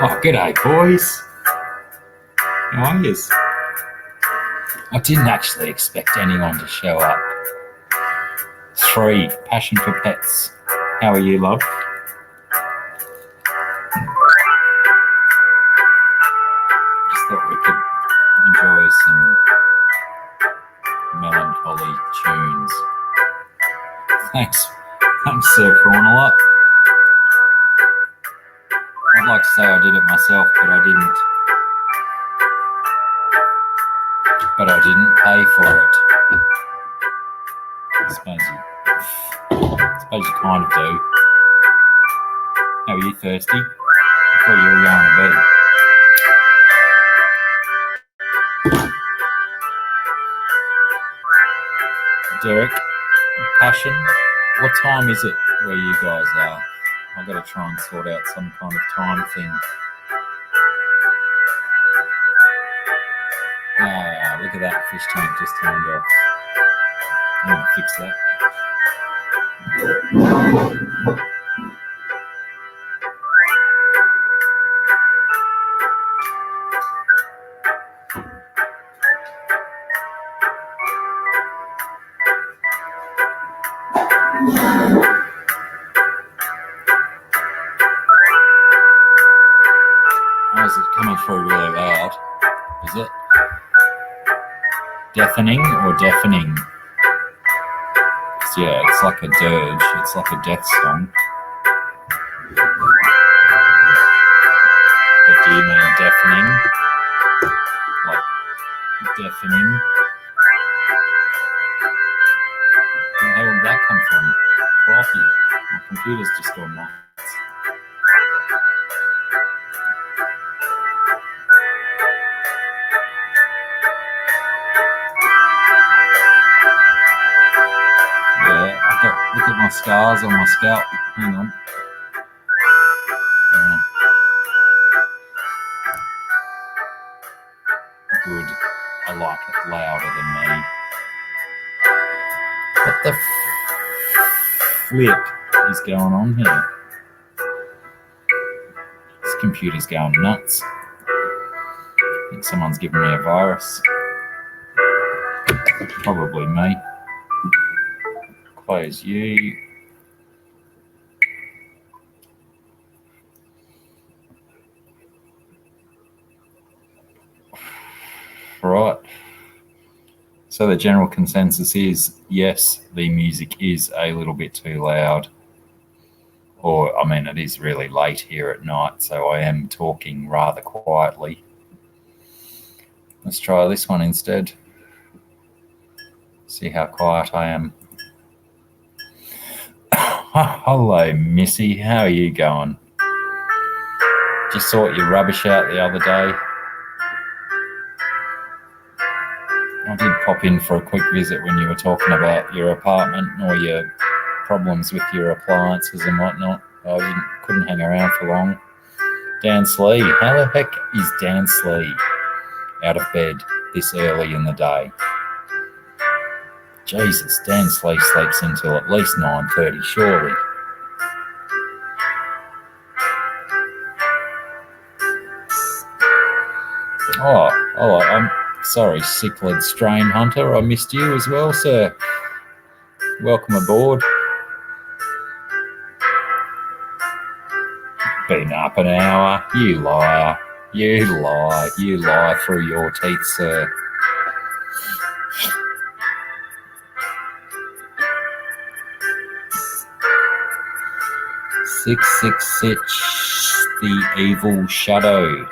Oh, g'day, boys. How are yous? I didn't actually expect anyone to show up. 3, Passion for Pets. How are you, love? Just thought we could enjoy some melancholy tunes. Thanks, Sir Cornelot. I'd like to say I did it myself, but I didn't. But I didn't pay for it. I suppose you kind of do. How are you, thirsty? I thought you were going to bed. Derek, Passion, what time is it where you guys are? I've got to try and sort out some kind of time thing. Ah, look at that fish tank just turned off. I'm going to fix that. Oh, is it coming through really loud? Is it? Deafening or deafening? Yeah, it's like a dirge. It's like a death song. But do you mean deafening? Like deafening? Where the hell did that come from? Crikey, my computer's just gone nuts. Look at my scars on my scalp. Hang on. Good. I like it louder than me. What the flip is going on here? This computer's going nuts. I think someone's giving me a virus. Probably me. Close you. Right. So the general consensus is, yes, the music is a little bit too loud. Or, I mean, it is really late here at night, so I am talking rather quietly. Let's try this one instead. See how quiet I am. Hello, Missy. How are you going? Just sort your rubbish out the other day. I did pop in for a quick visit when you were talking about your apartment or your problems with your appliances and whatnot. I couldn't hang around for long. Dan Slee. How the heck is Dan Slee out of bed this early in the day? Jesus, Dan sleeps until at least 9:30, surely. Oh, I'm sorry, cichlid strain hunter. I missed you as well, sir. Welcome aboard. Been up an hour. You liar. You lie. You lie through your teeth, sir. "666, the evil shadow."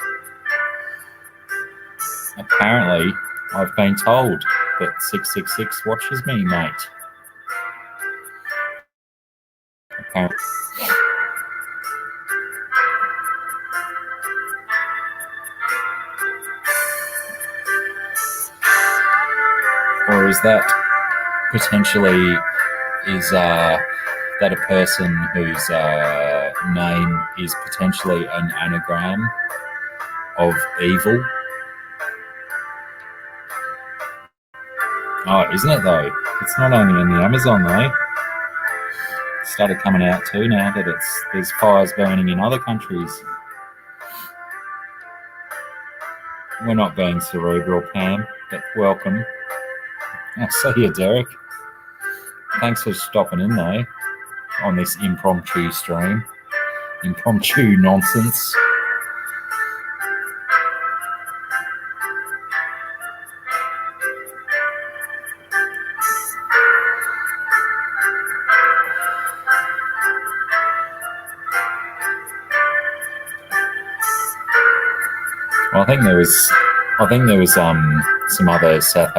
Apparently, I've been told that 666 watches me, mate. Apparently. Or is that potentially, is that a person whose name is potentially an anagram of evil? Oh, isn't it though? It's not only in the Amazon though. It started coming out too now that there's fires burning in other countries. We're not being cerebral, Pam, but welcome. I'll see you, Derek. Thanks for stopping in though on this impromptu stream. Impromptu nonsense. Well, I think there was some other South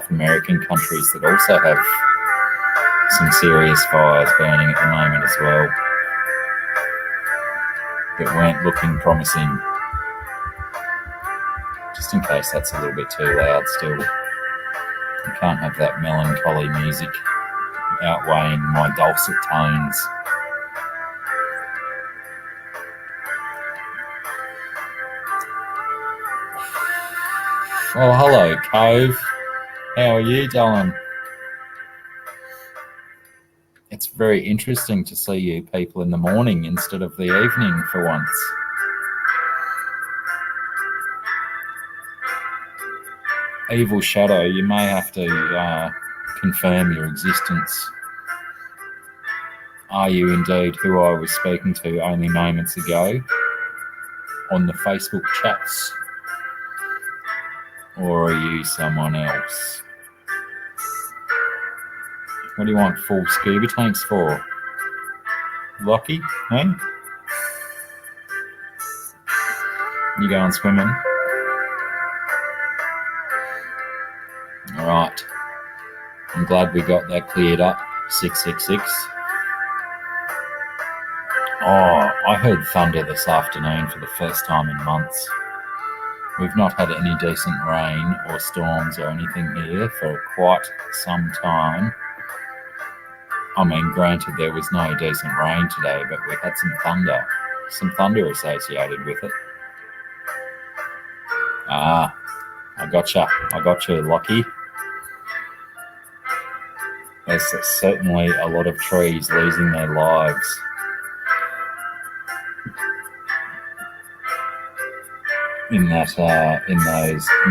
American countries that also have some serious fires burning at the moment as well that weren't looking promising. Just in case that's a little bit too loud still. You can't have that melancholy music outweighing my dulcet tones. Oh, hello, Cove. How are you, darling? It's very interesting to see you people in the morning instead of the evening for once. Evil Shadow, you may have to confirm your existence. Are you indeed who I was speaking to only moments ago on the Facebook chats? Or are you someone else? What do you want full scuba tanks for? Lockie, hey? You going swimming? All right. I'm glad we got that cleared up. 666. Oh, I heard thunder this afternoon for the first time in months. We've not had any decent rain or storms or anything here for quite some time. I mean, granted, there was no decent rain today, but we had some thunder associated with it. Ah, I gotcha, Lockie. There's certainly a lot of trees losing their lives. In those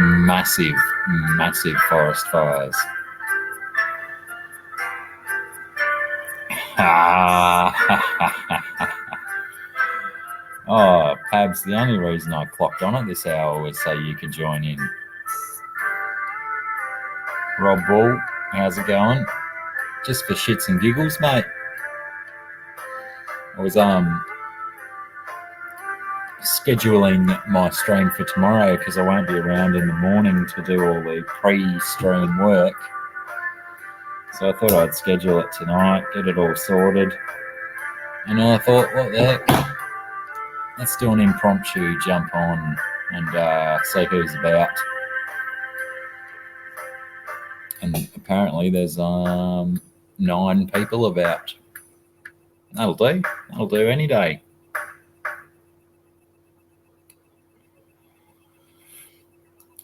massive forest fires. Oh, Pabs, the only reason I clocked on at this hour was so you could join in. Rob Bull, how's it going? Just for shits and giggles, mate. I was scheduling my stream for tomorrow because I won't be around in the morning to do all the pre-stream work. So I thought I'd schedule it tonight, get it all sorted. And I thought, what the heck? Let's do an impromptu jump on and see who's about. And apparently there's 9 people about. That'll do any day.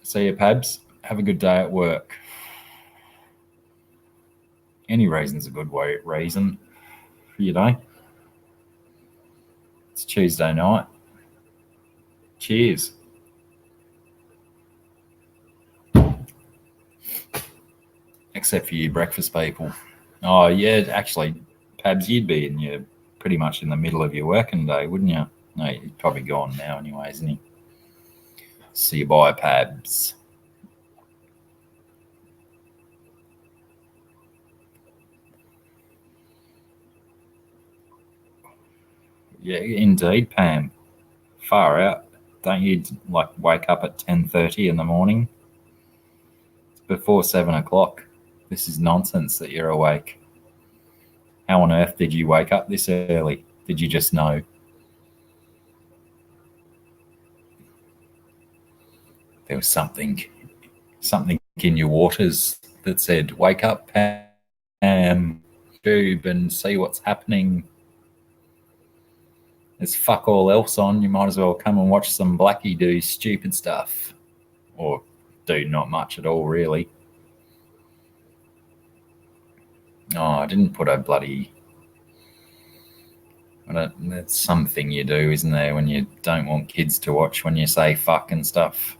See you, Pabs. Have a good day at work. Any reason's a good reason, you know. It's Tuesday night. Cheers. Except for you breakfast people. Oh, yeah, actually, Pabs, you'd be pretty much in the middle of your working day, wouldn't you? No, he's probably gone now anyway, isn't he? See you bye, Pabs. Yeah, indeed, Pam. Far out. Don't you wake up at 10:30 in the morning? It's before 7 o'clock. This is nonsense that you're awake. How on earth did you wake up this early? Did you just know? There was something in your waters that said, "Wake up, Pam, tube and see what's happening." There's fuck all else on. You might as well come and watch some Blackie do stupid stuff, or do not much at all, really. Oh, I didn't put a bloody. That's something you do, isn't there, when you don't want kids to watch when you say fuck and stuff.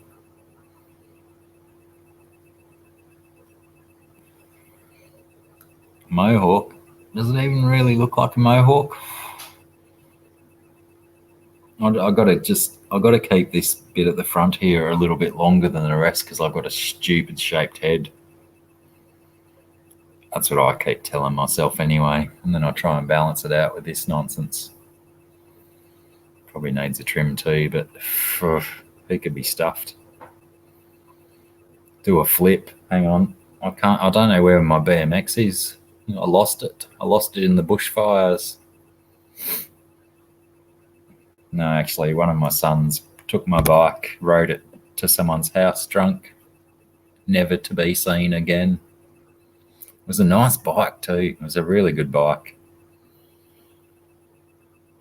Mohawk? Does it even really look like a mohawk? I got to keep this bit at the front here a little bit longer than the rest because I've got a stupid shaped head. That's what I keep telling myself anyway, and then I try and balance it out with this nonsense. Probably needs a trim too, but it could be stuffed. Do a flip. Hang on, I don't know where my BMX is. I lost it. I lost it in the bushfires. No, actually, one of my sons took my bike, rode it to someone's house drunk, never to be seen again. It was a nice bike too. It was a really good bike.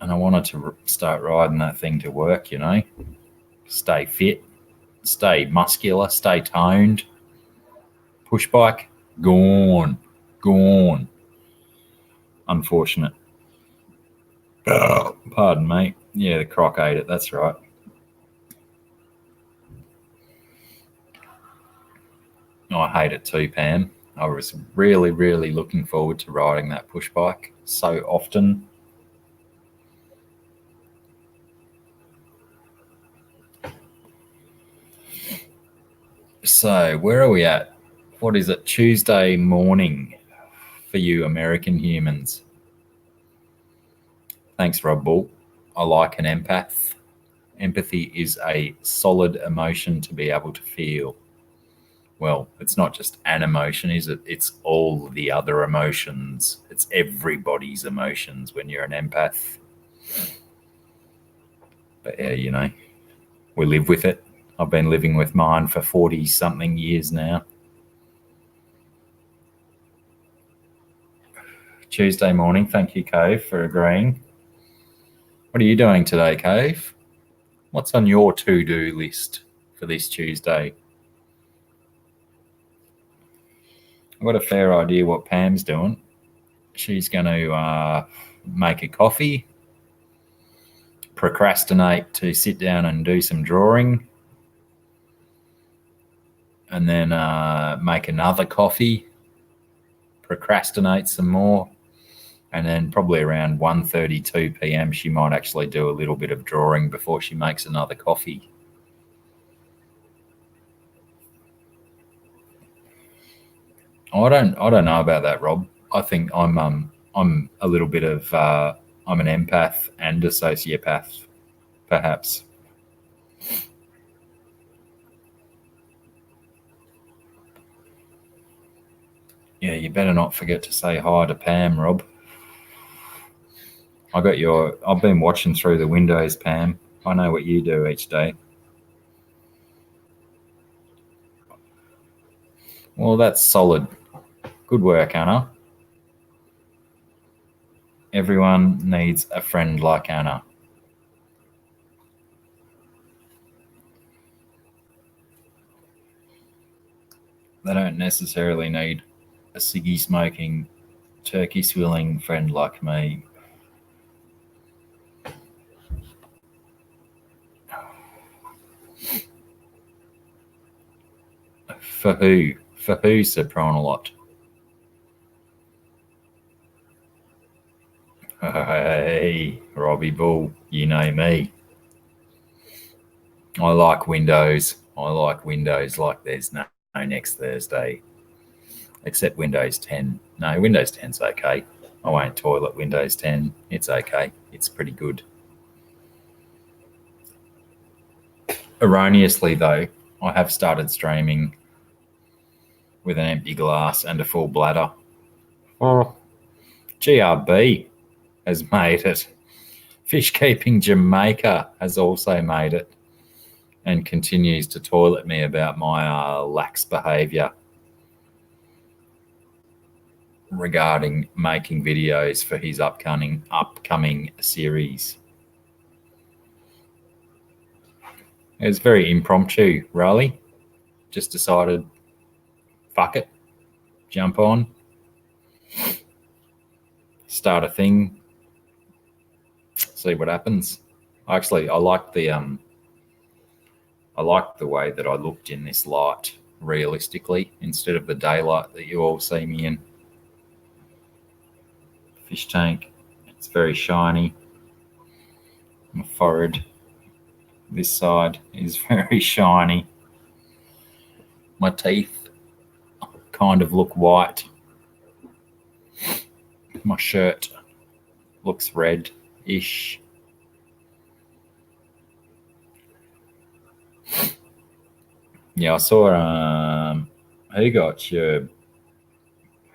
And I wanted to start riding that thing to work, Stay fit, stay muscular, stay toned. Push bike, gone. Unfortunate. Pardon me. Yeah, the croc ate it, that's right. Oh, I hate it too, Pam. I was really, really looking forward to riding that push bike so often. So, where are we at? What is it? Tuesday morning for you American humans. Thanks, Rob Bull. I like an empath. Empathy is a solid emotion to be able to feel. Well, it's not just an emotion, is it? It's all the other emotions. It's everybody's emotions when you're an empath. But yeah, we live with it. I've been living with mine for 40-something years now. Tuesday morning. Thank you, Cave, for agreeing. What are you doing today, Cave? What's on your to-do list for this Tuesday? I've got a fair idea what Pam's doing. She's going to make a coffee, procrastinate to sit down and do some drawing, and then make another coffee, procrastinate some more, and then probably around 1:32 p.m. she might actually do a little bit of drawing before she makes another coffee. I don't know about that, Rob. I think I'm a little bit of I'm an empath and a sociopath, perhaps. Yeah, you better not forget to say hi to Pam, Rob. I've been watching through the windows, Pam. I know what you do each day. Well, that's solid. Good work, Anna. Everyone needs a friend like Anna. They don't necessarily need a ciggy smoking Turkey swilling friend like me. For who? For who, Sir Prawnalot? Hey, Robbie Bull, you know me. I like Windows. I like Windows like there's no next Thursday. Except Windows 10. No, Windows 10's okay. I won't toilet Windows 10. It's okay. It's pretty good. Erroneously, though, I have started streaming with an empty glass and a full bladder. Oh, GRB has made it. Fish Keeping Jamaica has also made it and continues to toilet me about my lax behaviour regarding making videos for his upcoming series. It was very impromptu, Riley. Just decided, fuck it, jump on, start a thing, see what happens. Actually, I like the way that I looked in this light realistically instead of the daylight that you all see me in. Fish tank, it's very shiny. My forehead, this side, is very shiny. My teeth kind of look white. My shirt looks red-ish. Yeah, I saw who got your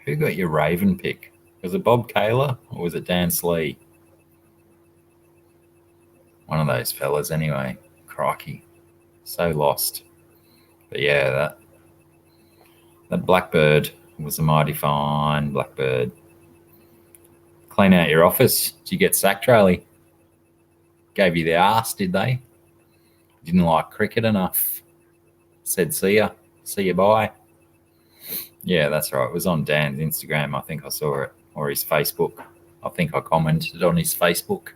Raven pick? Was it Bob Kaler or was it Dan Slee? One of those fellas anyway. Crikey. So lost. But yeah, that blackbird was a mighty fine blackbird. Clean out your office. Did you get sacked, Riley? Gave you the arse, did they? Didn't like cricket enough. Said see ya bye. Yeah, that's right. It was on Dan's Instagram. I think I saw it. Or his Facebook. I think I commented on his Facebook.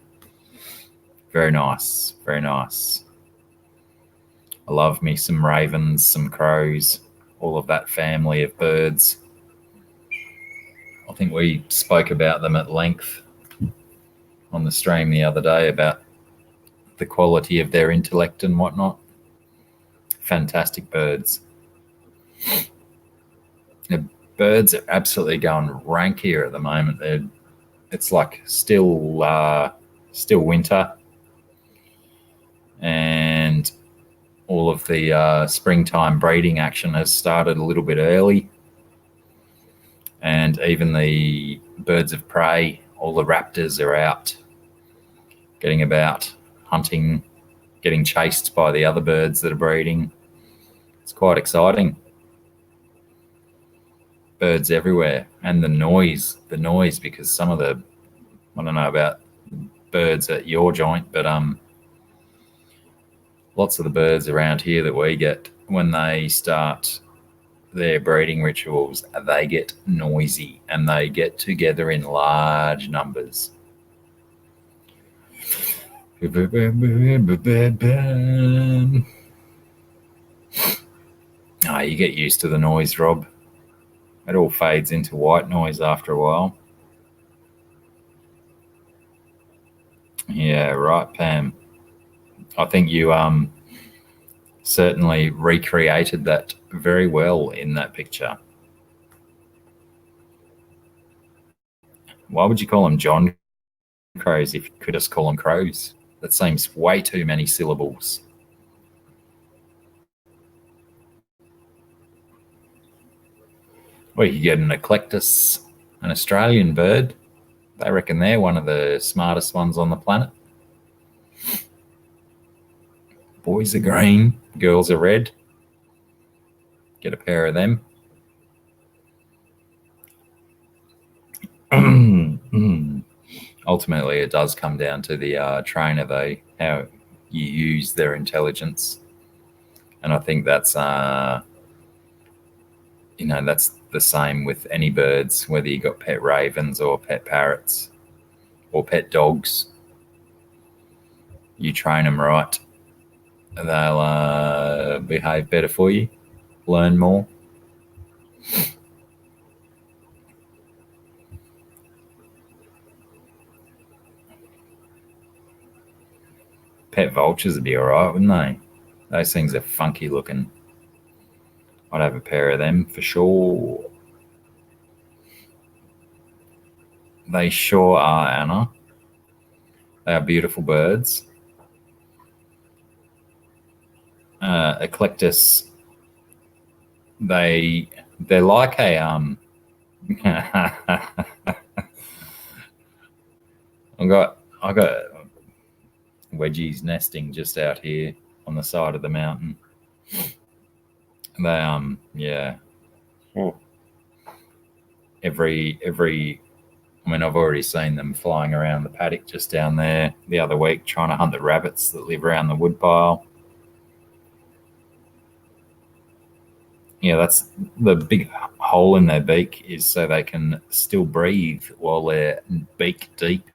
Very nice. Very nice. I love me some ravens, some crows, all of that family of birds. I think we spoke about them at length on the stream the other day about the quality of their intellect and whatnot. Fantastic birds. The birds are absolutely going rank here at the moment. It's like still winter, and all of the springtime breeding action has started a little bit early, and even the birds of prey, all the raptors are out getting about, hunting, getting chased by the other birds that are breeding. It's quite exciting. Birds everywhere, and the noise because some of the, I don't know about birds at your joint, but lots of the birds around here that we get, when they start their breeding rituals, they get noisy and they get together in large numbers. You get used to the noise, Rob. It all fades into white noise after a while. Yeah, right, Pam. I think you certainly recreated that very well in that picture. Why would you call them John Crows if you could just call them crows? That seems way too many syllables. Well, you could get an eclectus, an Australian bird. They reckon they're one of the smartest ones on the planet. Boys are green, girls are red. Get a pair of them. Ultimately, it does come down to the trainer, though, how you use their intelligence. And I think that's the same with any birds, whether you got pet ravens or pet parrots or pet dogs. You train them right, they'll behave better for you, learn more. Pet vultures would be all right, wouldn't they? Those things are funky looking. I'd have a pair of them for sure. They sure are, Anna. They are beautiful birds. Eclectus, they're like a I got wedgies nesting just out here on the side of the mountain. They yeah. Every I mean, I've already seen them flying around the paddock just down there the other week, trying to hunt the rabbits that live around the woodpile. Yeah, that's the big hole in their beak, is so they can still breathe while they're beak deep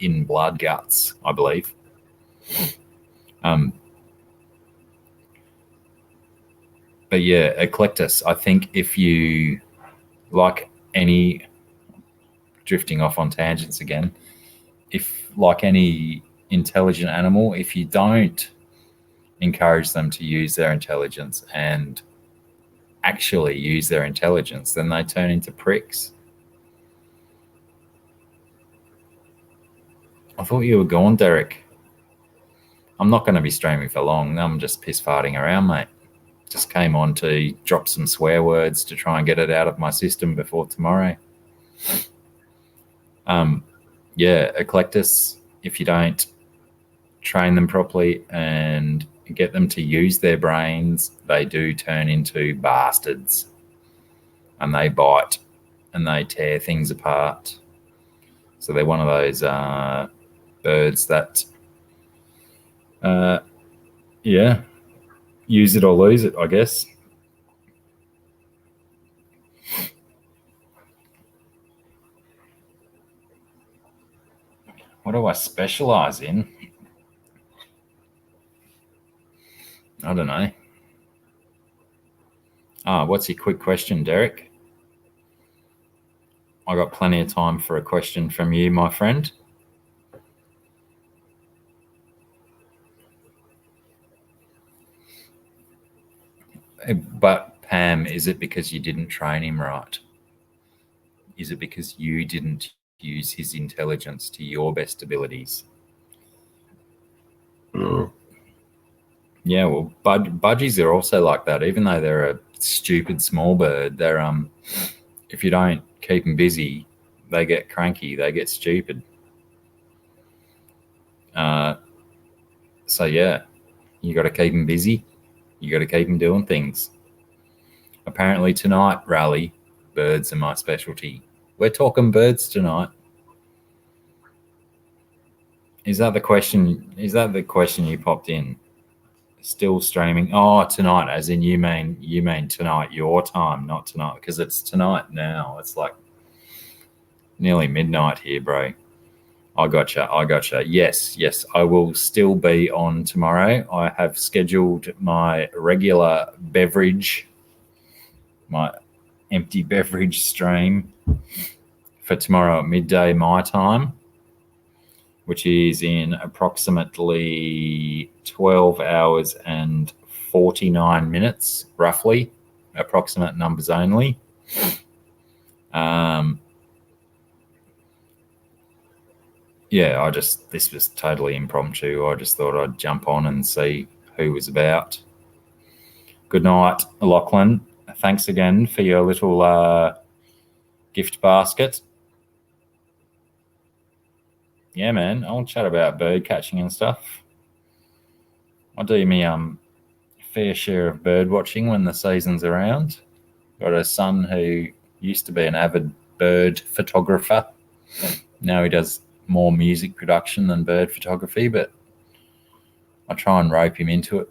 in blood guts, I believe. But yeah, Eclectus, I think if you, like any, drifting off on tangents again, if like any intelligent animal, if you don't encourage them to use their intelligence and actually use their intelligence, then they turn into pricks. I thought you were gone, Derek. I'm not going to be streaming for long. I'm just piss farting around, mate. Just came on to drop some swear words to try and get it out of my system before tomorrow. Yeah, Eclectus, if you don't train them properly and get them to use their brains, they do turn into bastards. And they bite and they tear things apart. So they're one of those birds that, yeah, use it or lose it, I guess. What do I specialize in? I don't know. What's your quick question, Derek? I got plenty of time for a question from you, my friend. But Pam, is it because you didn't train him right? Is it because you didn't use his intelligence to your best abilities? Yeah, well, budgies are also like that. Even though they're a stupid small bird, they're if you don't keep them busy, they get cranky, they get stupid. So yeah, you got to keep them busy. You got to keep them doing things. Apparently tonight, Rally, birds are my specialty. We're talking birds tonight. Is that the question? Is that the question you popped in? Still streaming? Oh, tonight, as in you mean tonight, your time, not tonight, because it's tonight now. It's like nearly midnight here, bro. I gotcha. Yes, I will still be on tomorrow. I have scheduled my regular beverage, my empty beverage stream for tomorrow at midday my time, which is in approximately 12 hours and 49 minutes, roughly, approximate numbers only. Yeah, this was totally impromptu. I just thought I'd jump on and see who was about. Good night, Lachlan. Thanks again for your little gift basket. Yeah, man, I'll chat about bird catching and stuff. I do me fair share of bird watching when the season's around. Got a son who used to be an avid bird photographer. Now he does more music production than bird photography, but I try and rope him into it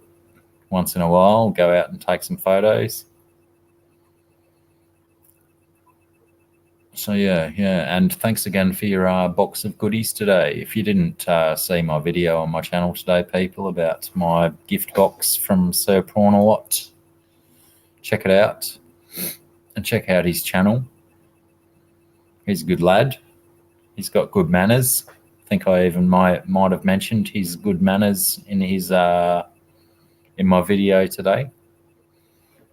once in a while, go out and take some photos. So yeah, and thanks again for your box of goodies today. If you didn't see my video on my channel today, people, about my gift box from Sir Prawnalot, check it out and check out his channel. He's a good lad. He's got good manners. I think I even might have mentioned his good manners in his in my video today.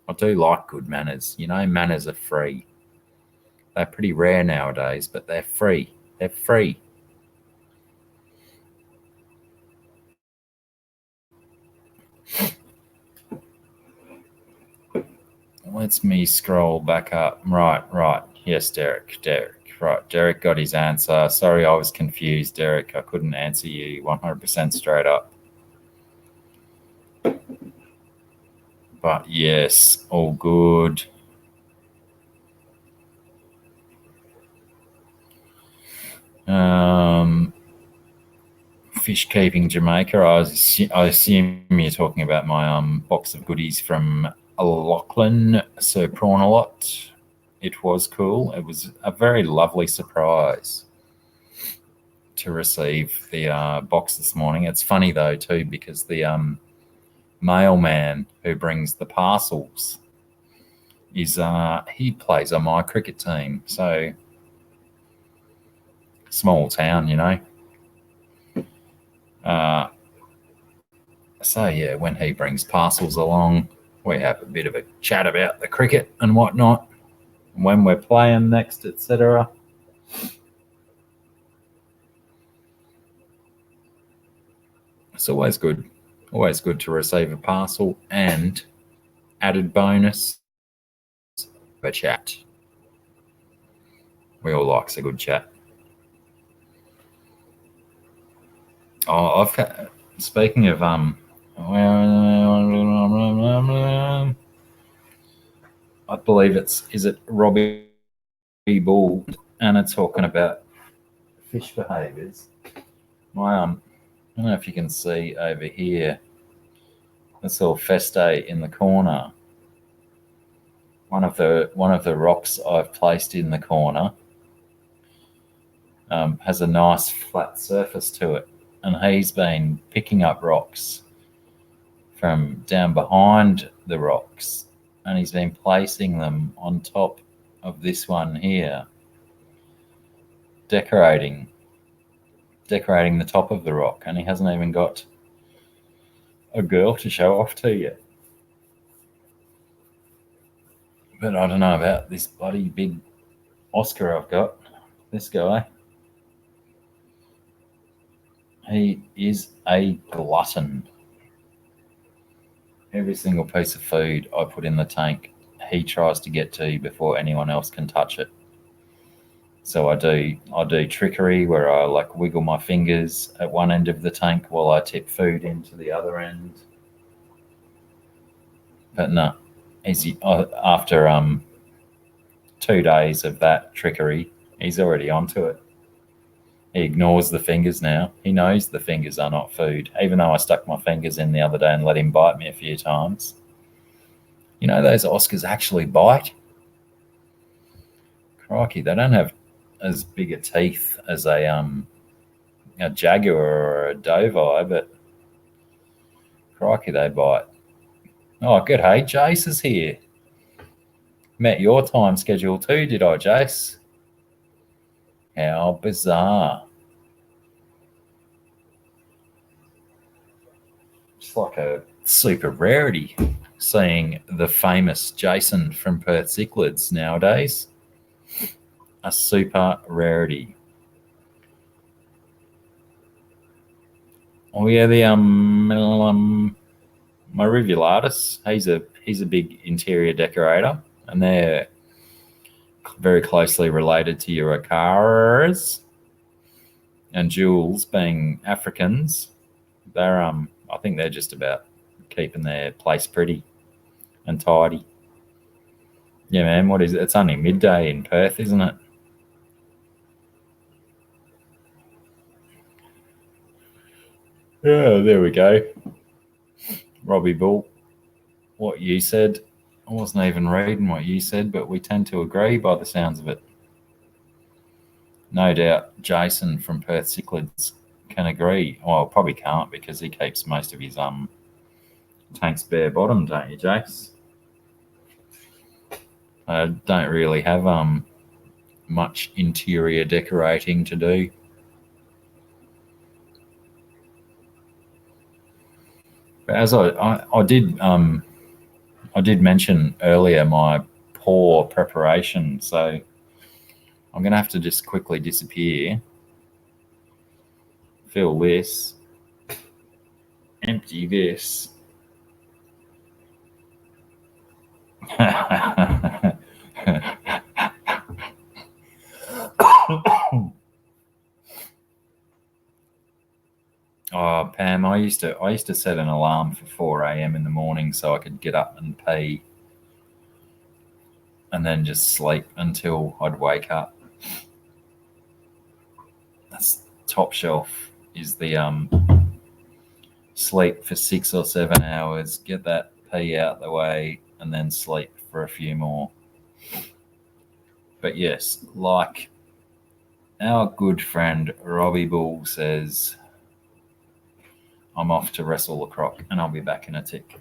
I do like good manners. You know, manners are free. They're pretty rare nowadays, but they're free. They're free. Let's me scroll back up. Right. Yes, Derek. Right, Derek got his answer. Sorry, I was confused, Derek. I couldn't answer you 100% straight up. But yes, all good. Fish keeping Jamaica. I assume you're talking about my box of goodies from Lachlan, Sir Prawnalot. It was cool. It was a very lovely surprise to receive the box this morning. It's funny though too, because the mailman who brings the parcels is he plays on my cricket team. So small town, you know. So yeah, when he brings parcels along, we have a bit of a chat about the cricket and whatnot, when we're playing next, etc. It's always good to receive a parcel, and added bonus, a chat. We all likes a good chat. Oh, speaking of I believe is it Robbie Bull, and it's talking about fish behaviours. I don't know if you can see over here, this little feste in the corner. One of the rocks I've placed in the corner has a nice flat surface to it, and he's been picking up rocks from down behind the rocks, and he's been placing them on top of this one here, decorating the top of the rock, and he hasn't even got a girl to show off to yet. But I don't know about this bloody big Oscar I've got. This guy, he is a glutton. Every single piece of food I put in the tank, he tries to get to before anyone else can touch it. So I do trickery where I like wiggle my fingers at one end of the tank while I tip food into the other end. But no, after 2 days of that trickery, he's already onto it. He ignores the fingers now. He knows the fingers are not food, even though I stuck my fingers in the other day and let him bite me a few times. You know, those Oscars actually bite. Crikey, they don't have as big a teeth as a jaguar or a dovi, but crikey, they bite. Oh, good. Hey, Jace is here. Met your time schedule too, did I, Jace? How bizarre. It's like a super rarity seeing the famous Jason from Perth Cichlids nowadays. A super rarity. Oh yeah, the my Rivulatus. He's a big interior decorator, and they're very closely related to your Acaras. And Jules, being Africans, they're I think they're just about keeping their place pretty and tidy. Yeah, man. What is it? It's only midday in Perth, isn't it? Yeah, there we go. Robbie Bull, what you said. I wasn't even reading what you said, but we tend to agree by the sounds of it. No doubt Jason from Perth Cichlids can agree. Well, probably can't because he keeps most of his tanks bare bottom, don't you, Jace? I don't really have much interior decorating to do. But as I did mention earlier my poor preparation, so I'm going to have to just quickly disappear, fill this, empty this. Oh, Pam, I used to set an alarm for 4 a.m. in the morning so I could get up and pee and then just sleep until I'd wake up. That's top shelf is the sleep for 6 or 7 hours, get that pee out the way, and then sleep for a few more. But yes, like our good friend Robbie Bull says, I'm off to wrestle the croc and I'll be back in a tick.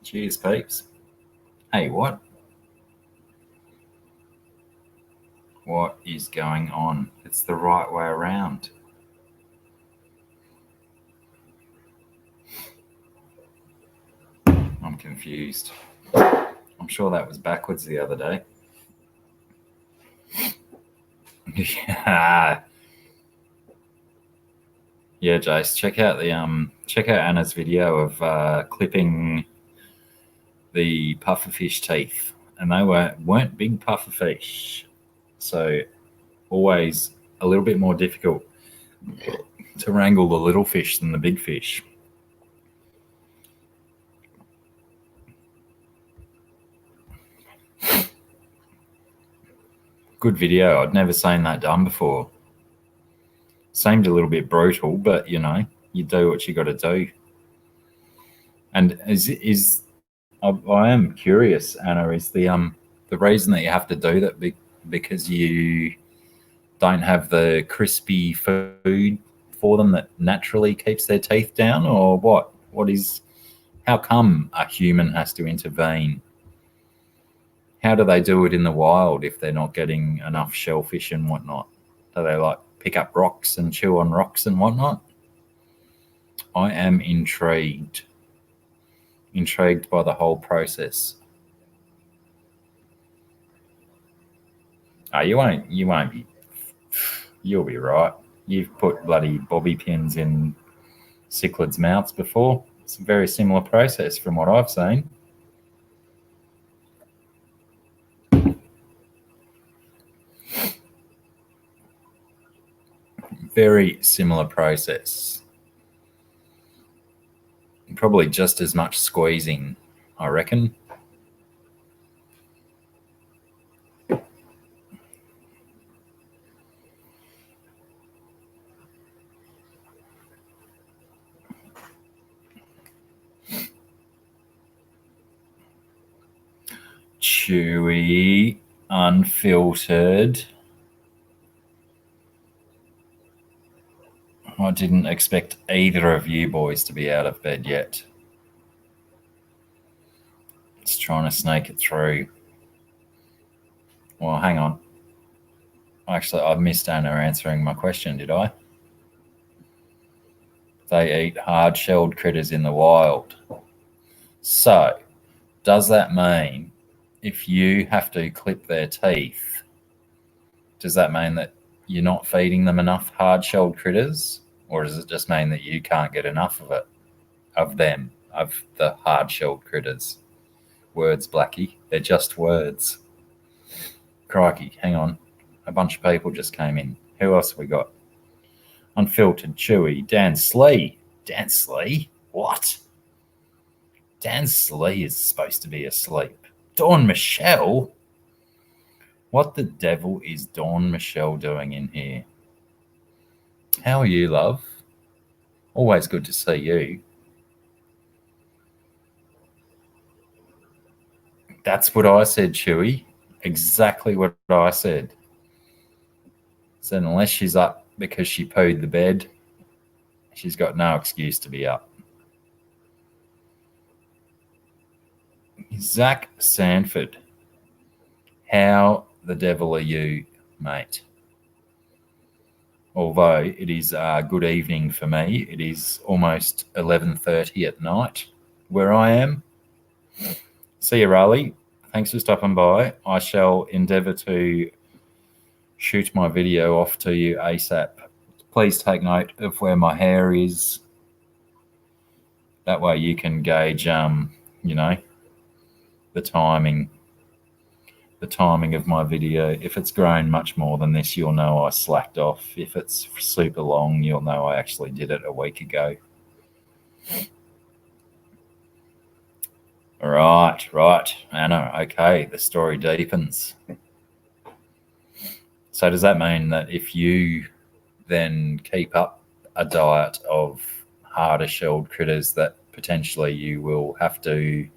Cheers, peeps. Hey, what? What is going on? It's the right way around. I'm confused. I'm sure that was backwards the other day. Yeah, Jace, check out Anna's video of clipping the pufferfish teeth, and they weren't big pufferfish, so always a little bit more difficult to wrangle the little fish than the big fish. Good video. I'd never seen that done before. Seemed a little bit brutal, but you know, you do what you got to do. And I am curious, Anna, is the reason that you have to do that because you don't have the crispy food for them that naturally keeps their teeth down, or what? How come a human has to intervene? How do they do it in the wild if they're not getting enough shellfish and whatnot? Do they like pick up rocks and chew on rocks and whatnot? I am intrigued by the whole process. You won't be. You'll be right. You've put bloody bobby pins in cichlids' mouths before. It's a very similar process from what I've seen. Very similar process. Probably just as much squeezing, I reckon. chewy, unfiltered. I didn't expect either of you boys to be out of bed yet. Just trying to snake it through. Well, hang on. Actually, I missed Anna answering my question, did I? They eat hard-shelled critters in the wild. So, does that mean if you have to clip their teeth, does that mean that you're not feeding them enough hard-shelled critters? Or does it just mean that you can't get enough of it, of them, of the hard-shelled critters? Words, Blackie. They're just words. Crikey, hang on. A bunch of people just came in. Who else have we got? Unfiltered, chewy, Dan Slee. Dan Slee? What? Dan Slee is supposed to be asleep. Dawn Michelle? What the devil is Dawn Michelle doing in here? How are you, love? Always good to see you. That's what I said, Chewy. Exactly what I said. So unless she's up because she pooed the bed, she's got no excuse to be up. Zach Sanford. How the devil are you, mate? Although it is good evening for me, it is almost 11:30 at night where I am. See you, Raleigh. Thanks for stopping by. I shall endeavour to shoot my video off to you ASAP. Please take note of where my hair is. That way you can gauge, you know, the timing of my video. If it's grown much more than this, you'll know I slacked off. If it's super long, you'll know I actually did it a week ago. Right, Anna. Okay, the story deepens. So does that mean that if you then keep up a diet of harder shelled critters that potentially you will have to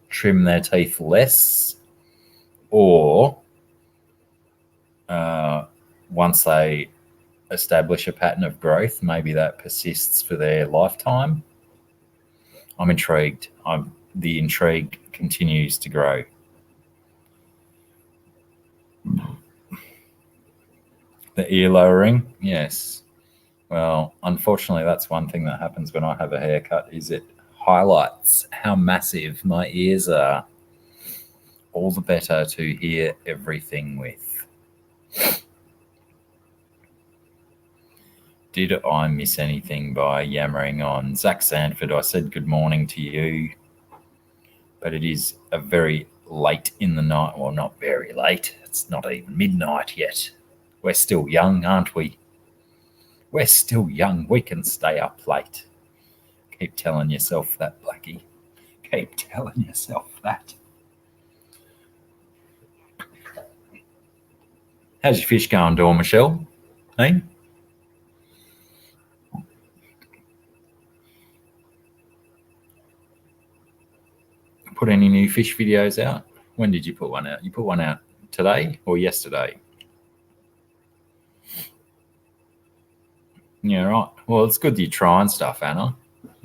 trim their teeth less, or once they establish a pattern of growth, maybe that persists for their lifetime? I'm intrigued. The intrigue continues to grow. The ear lowering, yes. Well, unfortunately, that's one thing that happens when I have a haircut, is it highlights how massive my ears are. All the better to hear everything with. Did I miss anything by yammering on? Zach Sanford, I said good morning to you, but it is a very late in the night. Well, not very late. It's not even midnight yet. We're still young, aren't we? We're still young. We can stay up late. Keep telling yourself that, Blackie. Keep telling yourself that. How's your fish going, Dawn Michelle? Hey? Put any new fish videos out? When did you put one out? You put one out today or yesterday? Yeah, right. Well, it's good that you're trying stuff, Anna.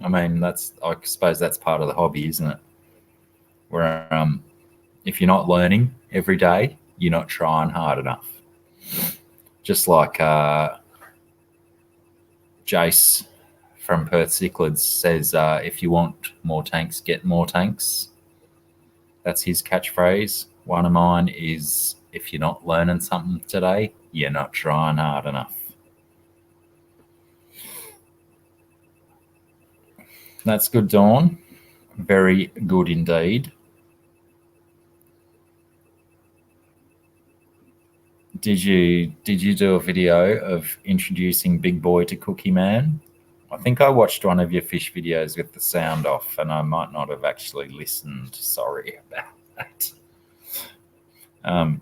I mean, I suppose that's part of the hobby, isn't it? Where if you're not learning every day, you're not trying hard enough. Just like Jace from Perth Cichlids says, if you want more tanks, get more tanks. That's his catchphrase. One of mine is, if you're not learning something today, you're not trying hard enough. That's good, Dawn. Very good indeed. Did you do a video of introducing Big Boy to Cookie Man? I think I watched one of your fish videos with the sound off, and I might not have actually listened. Sorry about that.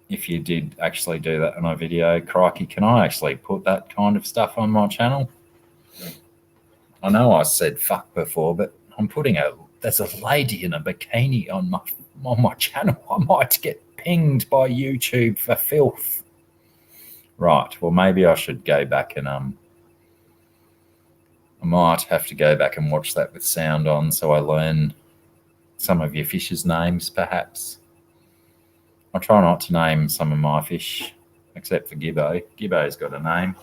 If you did actually do that on a video, crikey, can I actually put that kind of stuff on my channel? I know I said fuck before, but I'm putting a there's a lady in a bikini on my channel. I might get pinged by YouTube for filth. Right. Well, maybe I should go back and I might have to go back and watch that with sound on, so I learn some of your fish's names, perhaps. I'll try not to name some of my fish, except for Gibbo. Gibbo's got a name.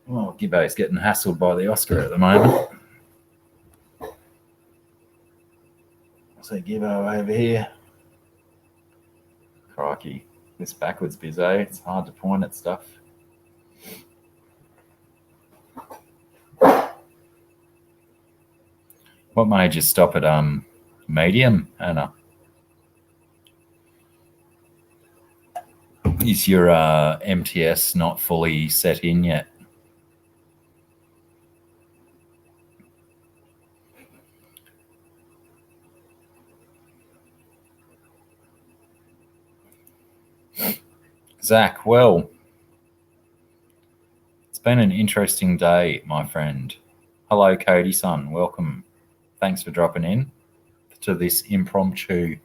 Well, Gibbo's getting hassled by the Oscar at the moment. I see Gibbo over here. Crikey, this backwards bizzo. It's hard to point at stuff. What made you stop at medium, Anna? Is your MTS not fully set in yet? Zach, well, it's been an interesting day, my friend. Hello, Cody son. Welcome. Thanks for dropping in to this impromptu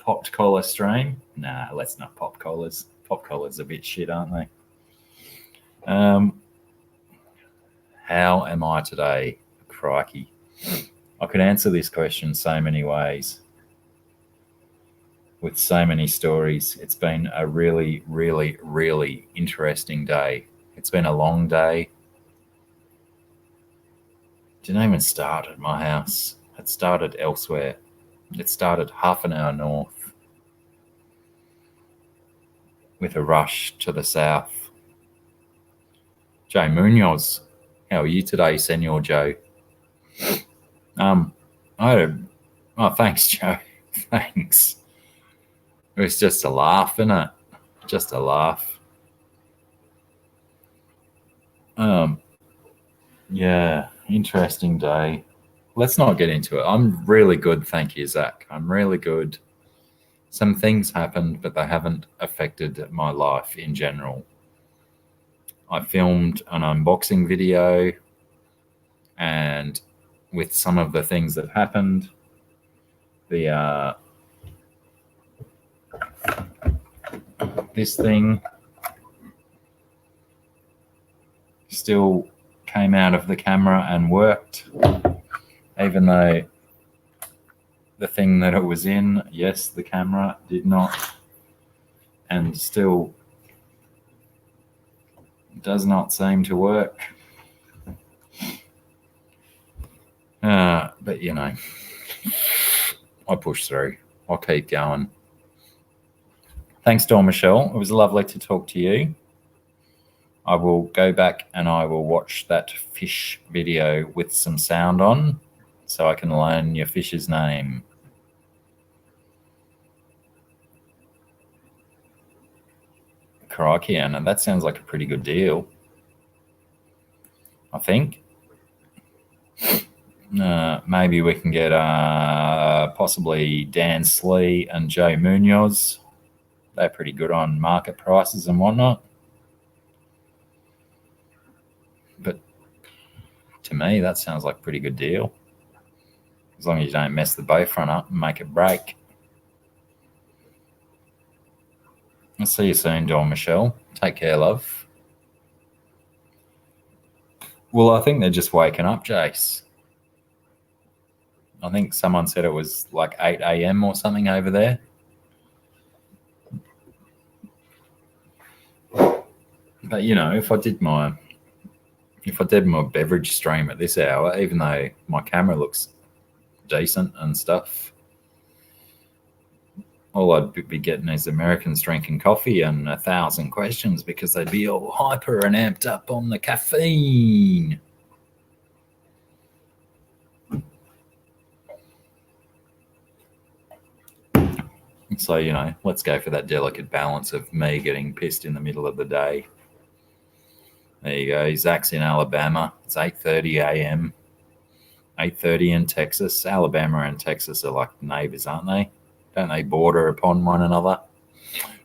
popped collar stream. Nah, let's not pop collars. Pop collars are a bit shit, aren't they? How am I today? Crikey. I could answer this question so many ways with so many stories. It's been a really, really, really interesting day. It's been a long day. Didn't even start at my house. It started elsewhere. It started half an hour north with a rush to the south. Joe Munoz, how are you today, Senor Joe? Thanks, Joe. Thanks. It was just a laugh, innit? Just a laugh. Yeah, interesting day. Let's not get into it. I'm really good, thank you, Zach. I'm really good. Some things happened, but they haven't affected my life in general. I filmed an unboxing video, and with some of the things that happened, this thing still came out of the camera and worked, even though the thing that it was in, yes, the camera did not, and still does not seem to work. But you know, I push through. I'll keep going. Thanks, Dawn Michelle. It was lovely to talk to you. I will go back and I will watch that fish video with some sound on so I can learn your fish's name. Crikey, Anna, that sounds like a pretty good deal, I think. Maybe we can get possibly Dan Slee and Joe Munoz. They're pretty good on market prices and whatnot. But to me, that sounds like a pretty good deal. As long as you don't mess the bow front up and make it break. I'll see you soon, Dawn Michelle. Take care, love. Well, I think they're just waking up, Jace. I think someone said it was like 8 a.m. or something over there. But you know, if I did my beverage stream at this hour, even though my camera looks decent and stuff, all I'd be getting is Americans drinking coffee and 1,000 questions because they'd be all hyper and amped up on the caffeine. So, you know, let's go for that delicate balance of me getting pissed in the middle of the day. There you go. Zach's in Alabama. It's 8:30 a.m. 8:30 in Texas. Alabama and Texas are like neighbors, aren't they? Don't they border upon one another?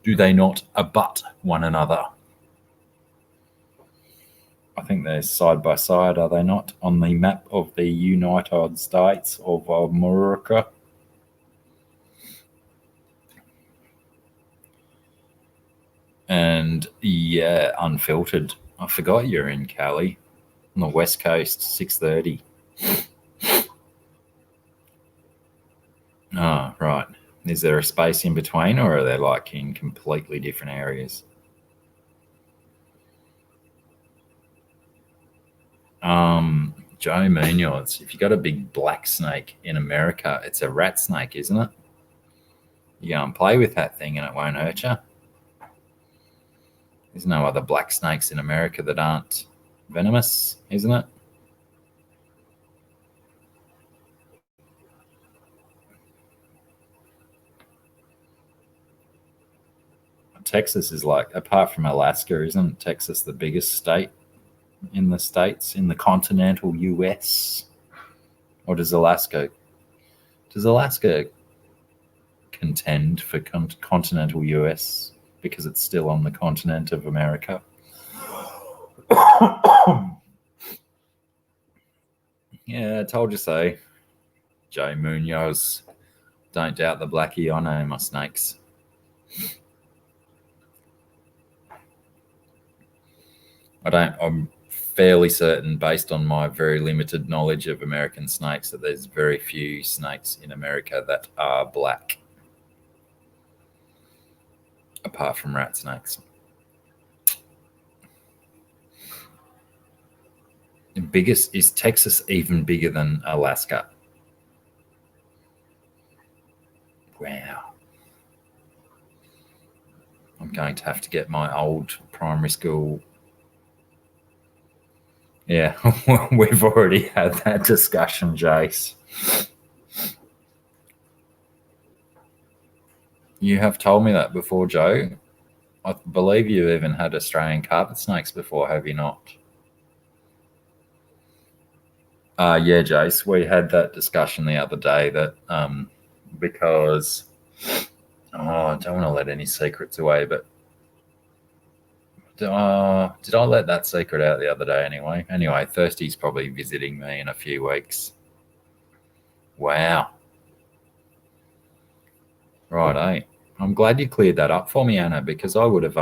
Do they not abut one another? I think they're side by side, are they not, on the map of the United States of America? And yeah, unfiltered. I forgot you're in Cali on the West Coast, 6:30. Oh, right. Is there a space in between, or are they like in completely different areas? Joe Munoz, if you got a big black snake in America, it's a rat snake, isn't it? You go and play with that thing and it won't hurt you. There's no other black snakes in America that aren't venomous, isn't it? Texas is like, apart from Alaska, isn't Texas the biggest state in the states, in the continental US? Or does Alaska contend for continental US because it's still on the continent of America? Yeah, I told you so. Joe Munoz. Don't doubt the blackie. I know my snakes. I'm fairly certain, based on my very limited knowledge of American snakes, that there's very few snakes in America that are black, apart from rat snakes. The biggest is Texas, even bigger than Alaska. Wow. I'm going to have to get my old primary school. Yeah, we've already had that discussion, Jace. You have told me that before, Joe. I believe you've even had Australian carpet snakes before, have you not? Yeah, Jace, we had that discussion the other day that because I don't want to let any secrets away, but did I let that secret out the other day anyway? Anyway, Thirsty's probably visiting me in a few weeks. Wow. Right, eh? I'm glad you cleared that up for me, Anna, because I would have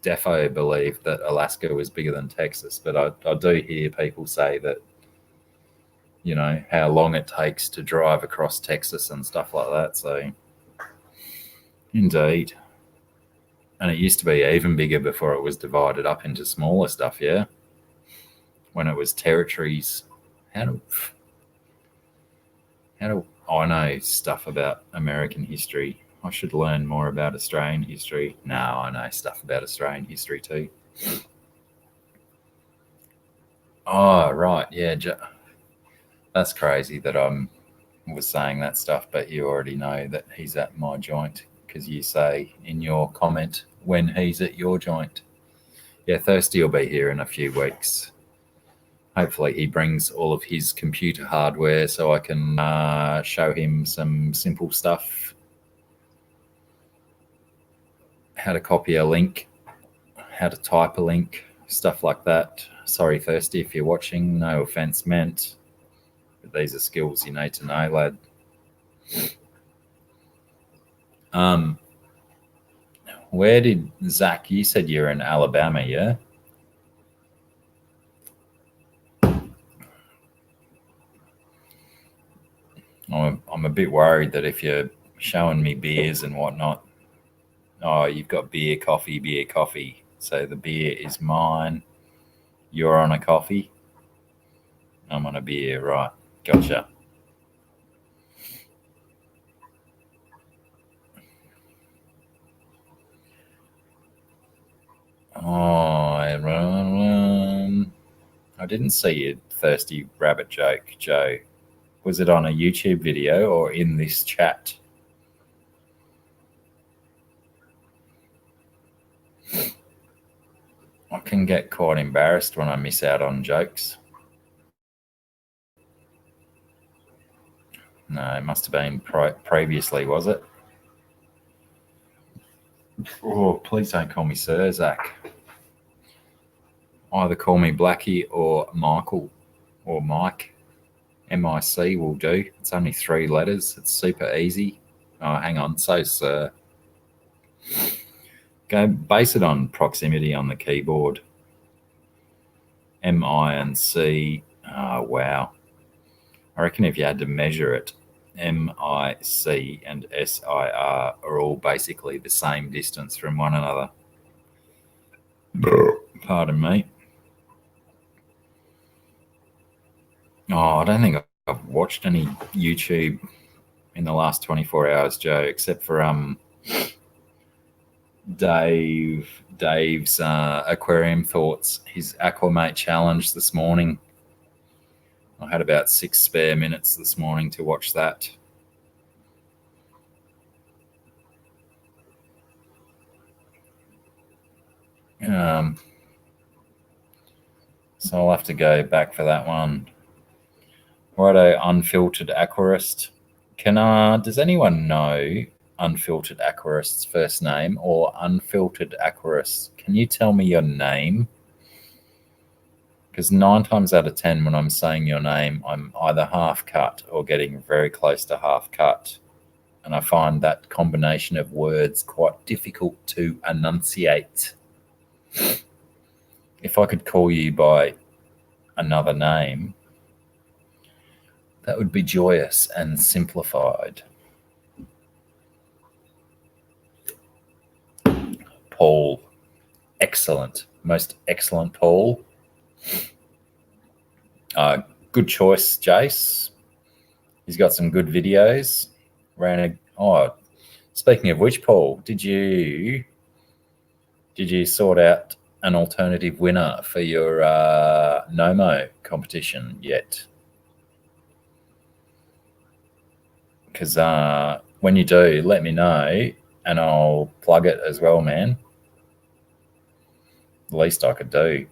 defo believed that Alaska was bigger than Texas, but I do hear people say that, you know, how long it takes to drive across Texas and stuff like that. So, indeed. And it used to be even bigger before it was divided up into smaller stuff, yeah? When it was territories. How do I know stuff about American history? I should learn more about Australian history. No, I know stuff about Australian history too. Oh, right. Yeah. That's crazy that I was saying that stuff, but you already know that he's at my joint because you say in your comment when he's at your joint. Yeah, Thirsty will be here in a few weeks. Hopefully he brings all of his computer hardware so I can show him some simple stuff. How to copy a link, how to type a link, stuff like that. Sorry, Thirsty, if you're watching, no offense meant. But these are skills you need to know, lad. Where did Zach? You said you're in Alabama, yeah? I'm a bit worried that if you're showing me beers and whatnot, oh, you've got beer, coffee. So the beer is mine. You're on a coffee. I'm on a beer, right? Gotcha. Oh, I didn't see your thirsty rabbit joke, Joe. Was it on a YouTube video or in this chat? I can get quite embarrassed when I miss out on jokes. No, it must have been previously, was it? Oh, please don't call me Sir, Zach. Either call me Blackie or Michael or Mike. MIC will do. It's only 3 letters. It's super easy. Oh, hang on. So, sir. Go base it on proximity on the keyboard. MI and C. Oh, wow. I reckon if you had to measure it, MIC and SIR are all basically the same distance from one another. Pardon me. Oh, I don't think I've watched any YouTube in the last 24 hours, Joe, except for Dave's aquarium thoughts, his Aquamate challenge this morning. I had about 6 spare minutes this morning to watch that. So I'll have to go back for that one. Righto, Unfiltered Aquarist. Does anyone know Unfiltered Aquarist's first name, or Unfiltered Aquarist? Can you tell me your name? Because 9 times out of 10, when I'm saying your name, I'm either half cut or getting very close to half cut. And I find that combination of words quite difficult to enunciate. If I could call you by another name, that would be joyous and simplified. Paul. Excellent. Most excellent, Paul. Good choice, Jace. He's got some good videos. Speaking of which, Paul, did you sort out an alternative winner for your Nomo competition yet? Because when you do, let me know and I'll plug it as well, man. The least I could do.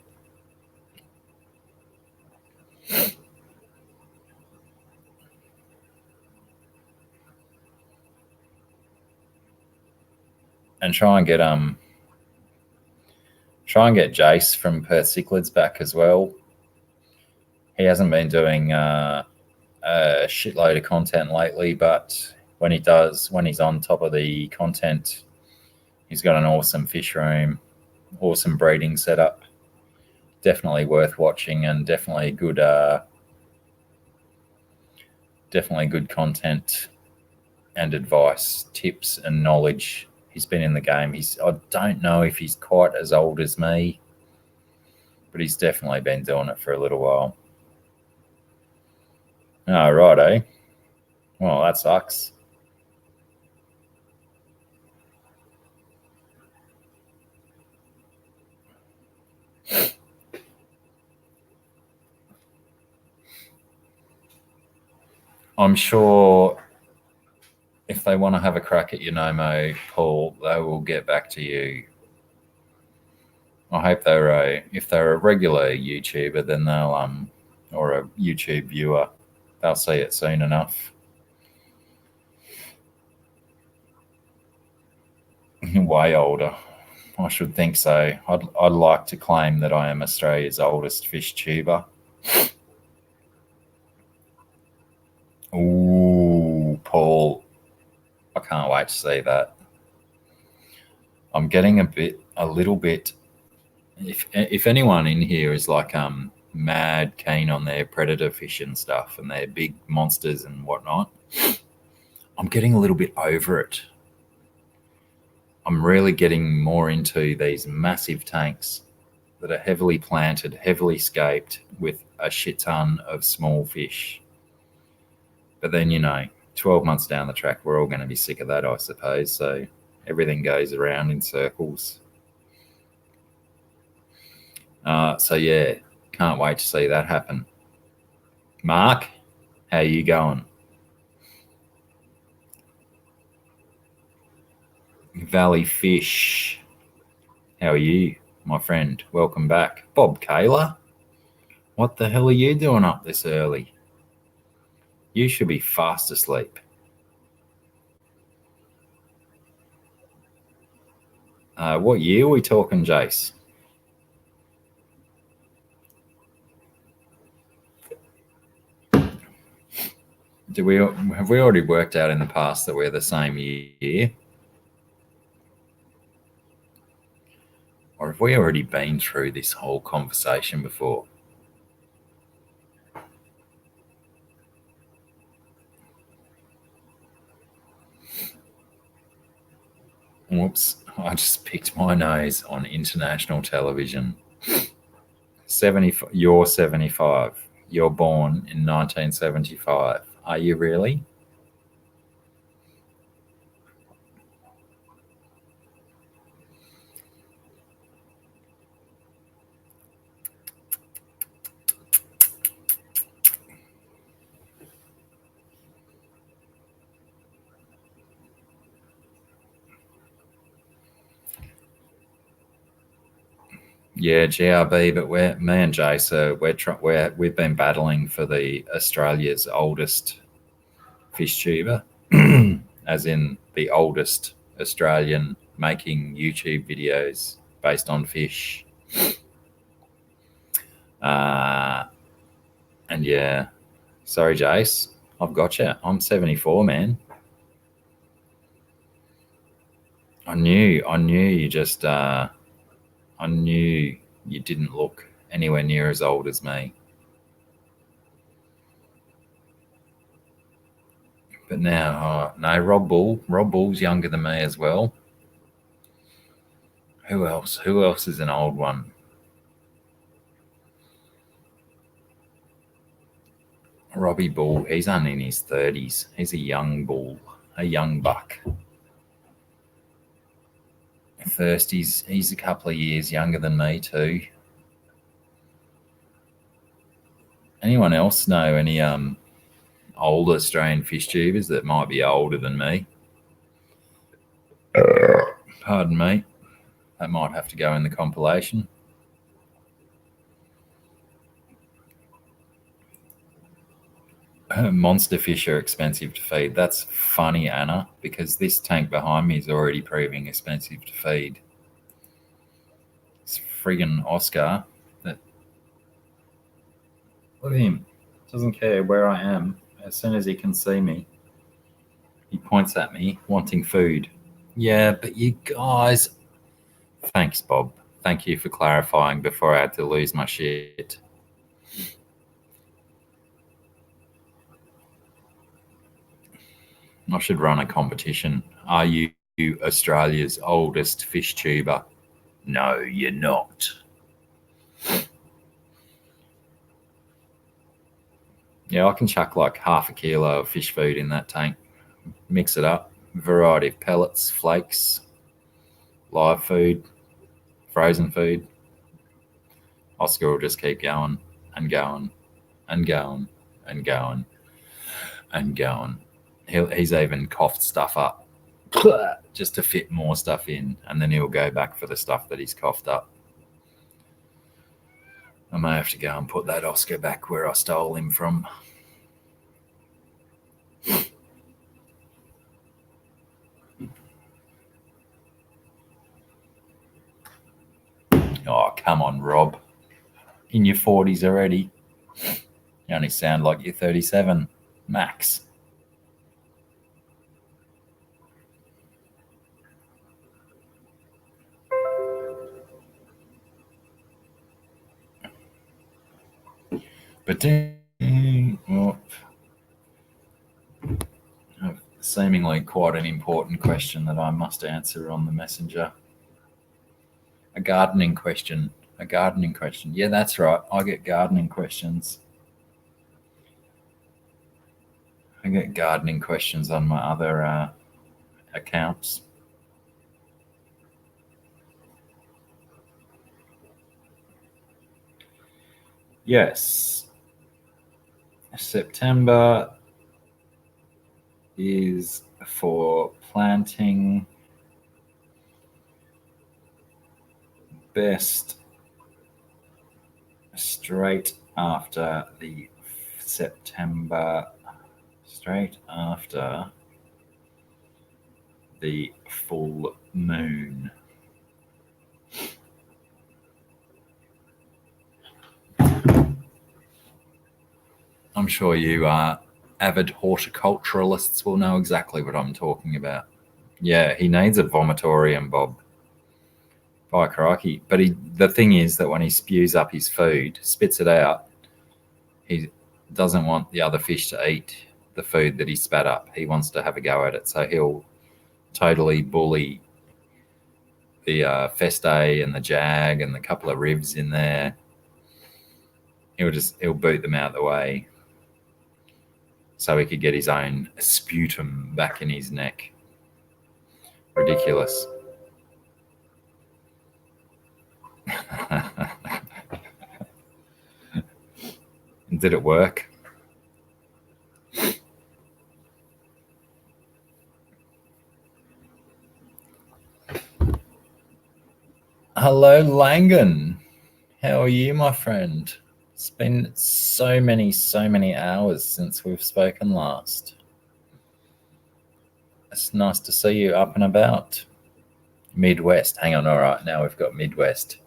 And try and get Jace from Perth Cichlids back as well. He hasn't been doing a shitload of content lately, but when he does, when he's on top of the content, he's got an awesome fish room, awesome breeding setup. Definitely worth watching, and definitely good content and advice, tips and knowledge. He's been in the game. I don't know if he's quite as old as me, but he's definitely been doing it for a little while. Oh, right, eh? Well, that sucks. I'm sure if they want to have a crack at your Nomo, Paul, they will get back to you. I hope if they're a regular YouTuber, then they'll or a YouTube viewer, they'll see it soon enough. Way older. I should think so. I'd like to claim that I am Australia's oldest fish tuber. Ooh, Paul. I can't wait to see that. I'm getting a little bit. If anyone in here is like mad keen on their predator fish and stuff and their big monsters and whatnot, I'm getting a little bit over it. I'm really getting more into these massive tanks that are heavily planted, heavily scaped with a shit ton of small fish. But then, 12 months down the track, we're all going to be sick of that, I suppose. So everything goes around in circles. So yeah, can't wait to see that happen. Mark, how you going? Valley Fish, how are you, my friend? Welcome back. Bob Kayla, what the hell are you doing up this early? You should be fast asleep. What year are we talking, Jace? Have we already worked out in the past that we're the same year? Or have we already been through this whole conversation before? Whoops, I just picked my nose on international television. You're 75. You're born in 1975. Are you really? Yeah, GRB, but me and Jace, we've been battling for the Australia's oldest fish tuber, as in the oldest Australian making YouTube videos based on fish. And yeah, sorry, Jace, I've got you. I'm 74, man. I knew you just. I knew you didn't look anywhere near as old as me. But now, no, Rob Bull's younger than me as well. Who else? Who else is an old one? Robbie Bull, he's only in his 30s. He's a young bull, a young buck. First, he's a couple of years younger than me too. Anyone else know any old Australian fish tubers that might be older than me? Pardon me. That might have to go in the compilation. Monster fish are expensive to feed. That's funny, Anna, because this tank behind me is already proving expensive to feed. It's friggin' Oscar. Look at him. Doesn't care where I am. As soon as he can see me, he points at me wanting food. Yeah, but you guys... Thanks, Bob. Thank you for clarifying before I had to lose my shit. I should run a competition. Are you Australia's oldest fish tuber? No, you're not. Yeah, I can chuck like half a kilo of fish food in that tank. Mix it up. Variety of pellets, flakes, live food, frozen food. Oscar will just keep going and going and going and going and going. He's even coughed stuff up just to fit more stuff in, and then he'll go back for the stuff that he's coughed up. I may have to go and put that Oscar back where I stole him from. Oh, come on, Rob. In your 40s already. You only sound like you're 37, max. But seemingly quite an important question that I must answer on the messenger. A gardening question. Yeah, that's right. I get gardening questions. I get gardening questions on my other accounts. Yes. September is for planting best straight after the full moon. I'm sure you avid horticulturalists will know exactly what I'm talking about. Yeah, he needs a vomitorium, Bob. By crikey. But the thing is that when he spews up his food, spits it out, he doesn't want the other fish to eat the food that he spat up. He wants to have a go at it. So he'll totally bully the Feste and the Jag and the couple of ribs in there. He'll boot them out of the way so he could get his own sputum back in his neck. Ridiculous. Did it work? Hello, Langan. How are you, my friend? It's been so many hours since we've spoken last. It's nice to see you up and about. Midwest. Hang on. All right. Now we've got Midwest.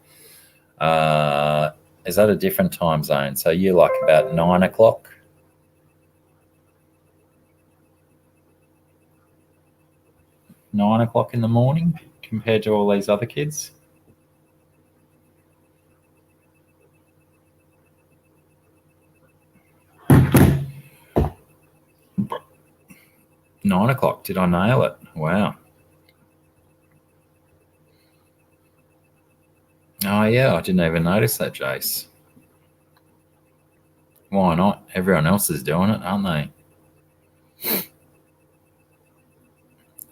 Is that a different time zone? So you're like about 9 o'clock? $9 in the morning compared to all these other kids? $9. Did I nail it? Wow. Oh, yeah, I didn't even notice that, Jace. Why not? Everyone else is doing it, aren't they?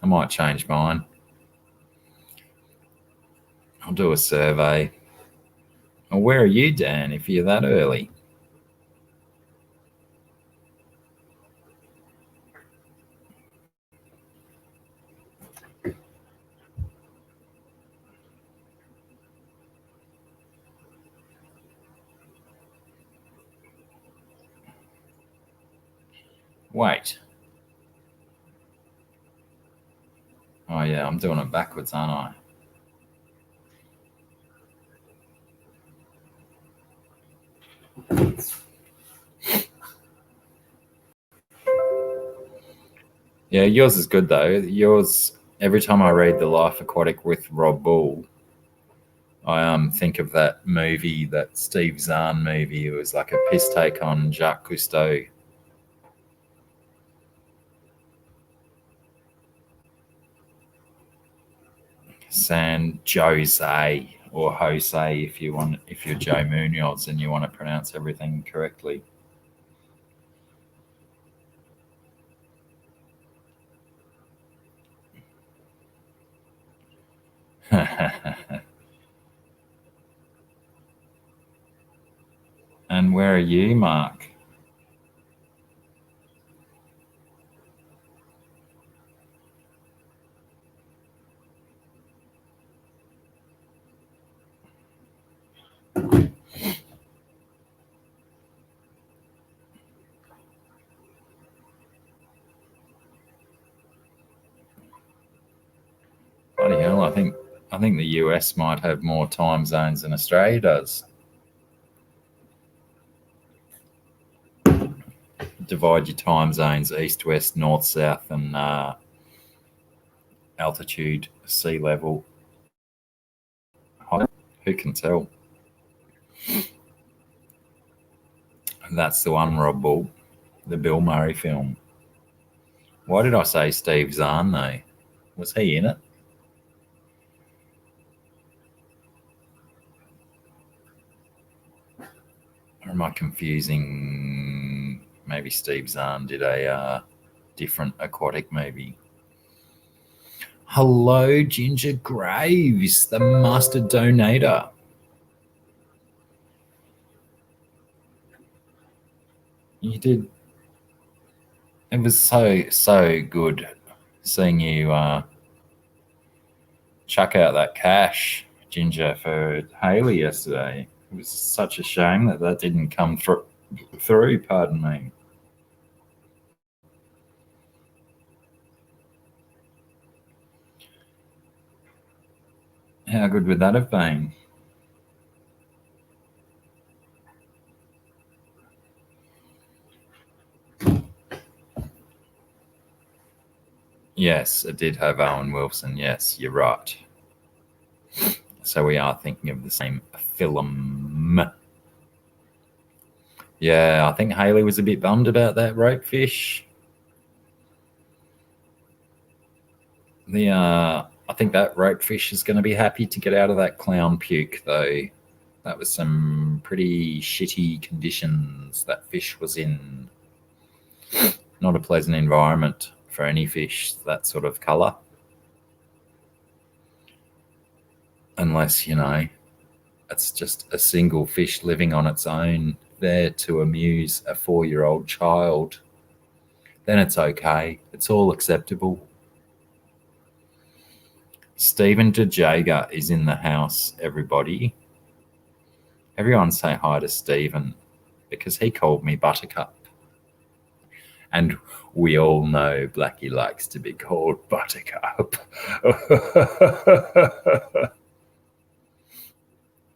I might change mine. I'll do a survey. Well, where are you, Dan, if you're that early? Wait. Oh, yeah, I'm doing it backwards, aren't I? Yeah, yours is good, though. Yours, every time I read The Life Aquatic with Rob Bull, I think of that movie, that Steve Zahn movie. It was like a piss take on Jacques Cousteau. San Jose, or Jose if you're Joe Munoz and you want to pronounce everything correctly. And where are you, Mark? Bloody hell, I think the US might have more time zones than Australia does. Divide your time zones east, west, north, south, and altitude, sea level. Who can tell? And that's the one, Rob Bull, the Bill Murray film. Why did I say Steve Zahn, though? Was he in it? Or am I confusing? Maybe Steve Zahn did a different aquatic movie. Hello, Ginger Graves, the master donator. You did. It was so good seeing you chuck out that cash, Ginger, for Haley yesterday. It was such a shame that didn't come through. Pardon me. How good would that have been? Yes, it did have Owen Wilson. Yes, you're right. So we are thinking of the same film. Yeah, I think Haley was a bit bummed about that rope fish. I think that rope fish is going to be happy to get out of that clown puke, though. That was some pretty shitty conditions that fish was in. Not a pleasant environment for any fish that sort of colour. Unless, it's just a single fish living on its own there to amuse a 4-year-old child. Then it's okay. It's all acceptable. Stephen DeJager is in the house, everybody. Everyone say hi to Stephen because he called me Buttercup. And we all know Blackie likes to be called Buttercup.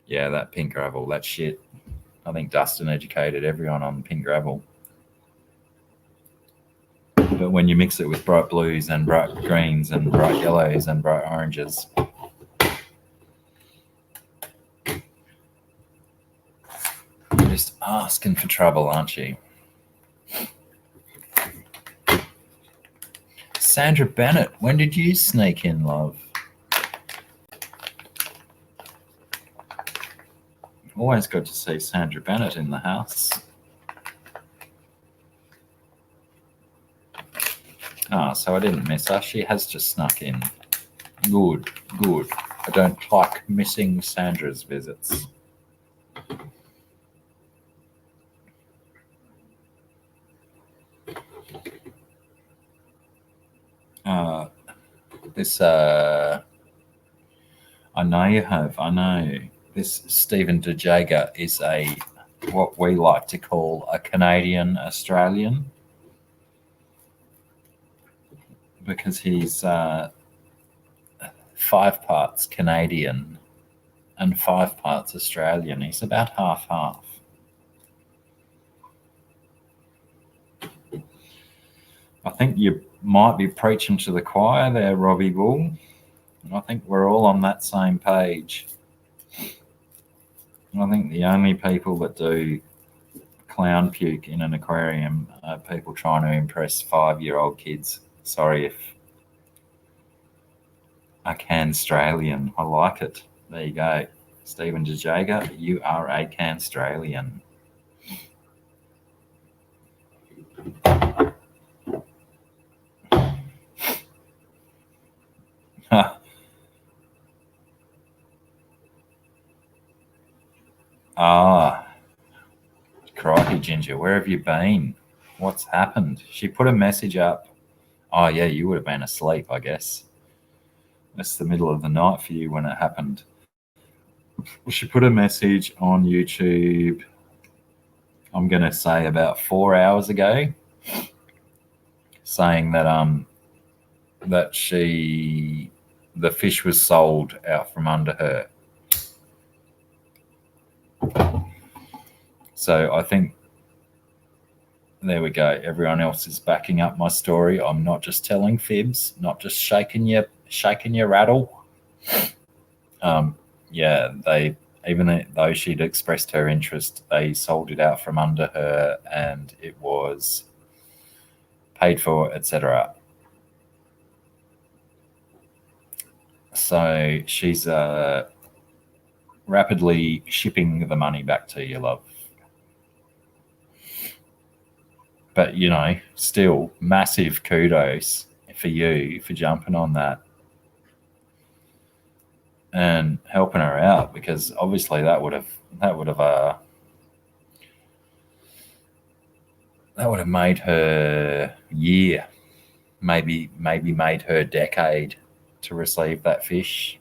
Yeah, that pink gravel, that shit. I think Dustin educated everyone on pink gravel. But when you mix it with bright blues and bright greens and bright yellows and bright oranges, you're just asking for trouble, aren't you? Sandra Bennett, when did you sneak in, love? Always good to see Sandra Bennett in the house. So I didn't miss her. She has just snuck in. Good. I don't like missing Sandra's visits. I know you have. I know. This Stephen DeJager is what we like to call a Canadian Australian, because he's 5 parts Canadian and 5 parts Australian. He's about half. I think you might be preaching to the choir there, Robbie Bull. I think we're all on that same page. I think the only people that do clown puke in an aquarium are people trying to impress 5-year-old kids. Sorry if a Canstralian. I like it. There you go. Stephen DeJager, you are a Canstralian. Crikey, Ginger, where have you been? What's happened? She put a message up. Oh, yeah, you would have been asleep, I guess. It's the middle of the night for you when it happened. She put a message on YouTube, I'm going to say about 4 hours ago, saying that the fish was sold out from under her. So I think, there we go. Everyone else is backing up my story. I'm not just telling fibs, not just shaking your rattle. Yeah, even though she'd expressed her interest, they sold it out from under her, and it was paid for, etc. So she's rapidly shipping the money back to you, love. But, still massive kudos for you for jumping on that and helping her out, because obviously that would have made her year, maybe made her decade to receive that fish.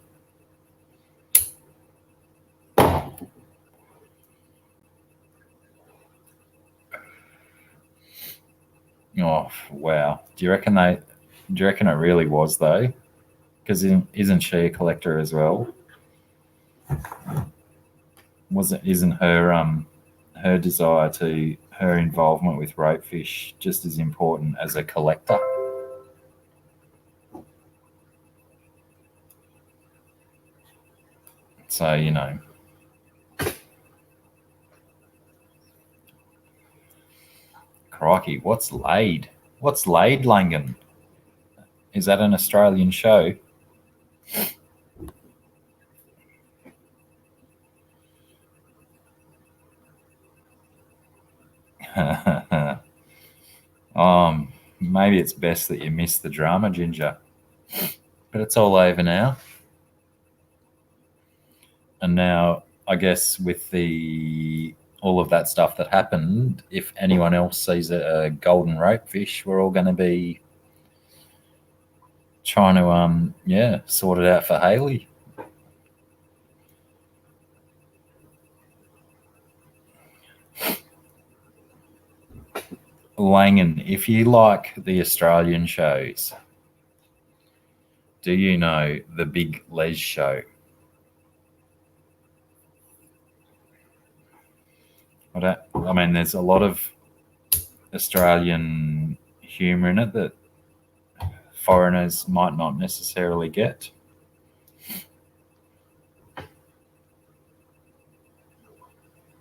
Oh wow! Do you reckon it really was, though? Because isn't she a collector as well? Isn't her desire to her involvement with ropefish just as important as a collector? So, you know. Crikey, what's laid? What's laid, Langan? Is that an Australian show? Maybe it's best that you missed the drama, Ginger. But it's all over now. And now, I guess, with all of that stuff that happened, if anyone else sees a golden rope fish, we're all going to be trying to sort it out for Haley. Langan, if you like the Australian shows, do you know the Big Les Show? I mean, there's a lot of Australian humour in it that foreigners might not necessarily get.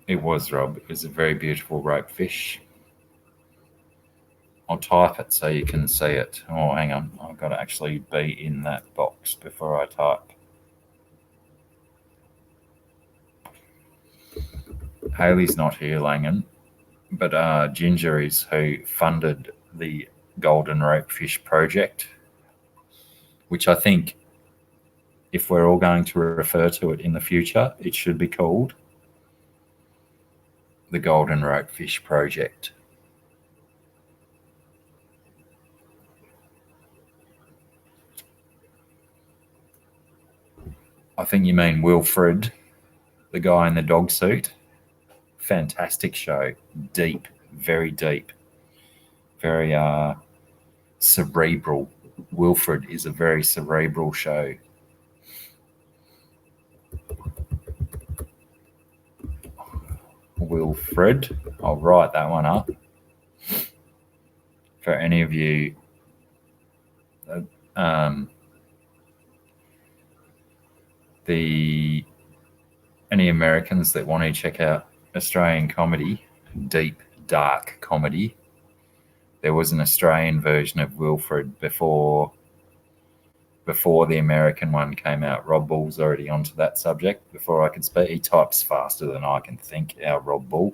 It was, Rob. It was a very beautiful rope fish. I'll type it so you can see it. Oh, hang on. I've got to actually be in that box before I type. Haley's not here, Langan, but Ginger is, who funded the Golden Rope Fish project, which I think, if we're all going to refer to it in the future, it should be called the Golden Rope Fish project. I think you mean Wilfred, the guy in the dog suit. Fantastic show. Deep, very deep. Very cerebral. Wilfred is a very cerebral show. Wilfred. I'll write that one up. For any of you any Americans that want to check out Australian comedy, deep, dark comedy, there was an Australian version of Wilfred before the American one came out. Rob Bull's already onto that subject before I could speak. He types faster than I can think, our Rob Bull.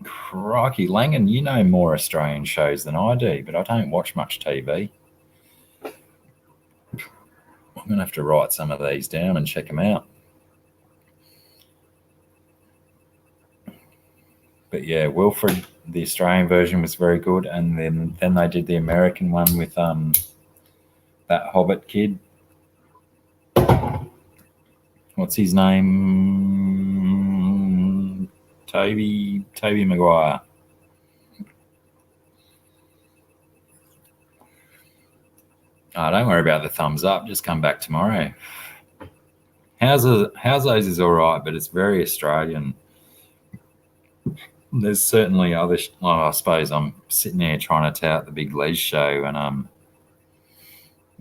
Crikey, Langan, you know more Australian shows than I do, but I don't watch much TV. I'm going to have to write some of these down and check them out. But yeah, Wilfred, the Australian version, was very good, and then they did the American one with that Hobbit kid. What's his name? Toby Maguire. Oh, don't worry about the thumbs up. Just come back tomorrow. How's is all right, but it's very Australian. There's certainly other. I suppose I'm sitting there trying to tout the Big Les Show, and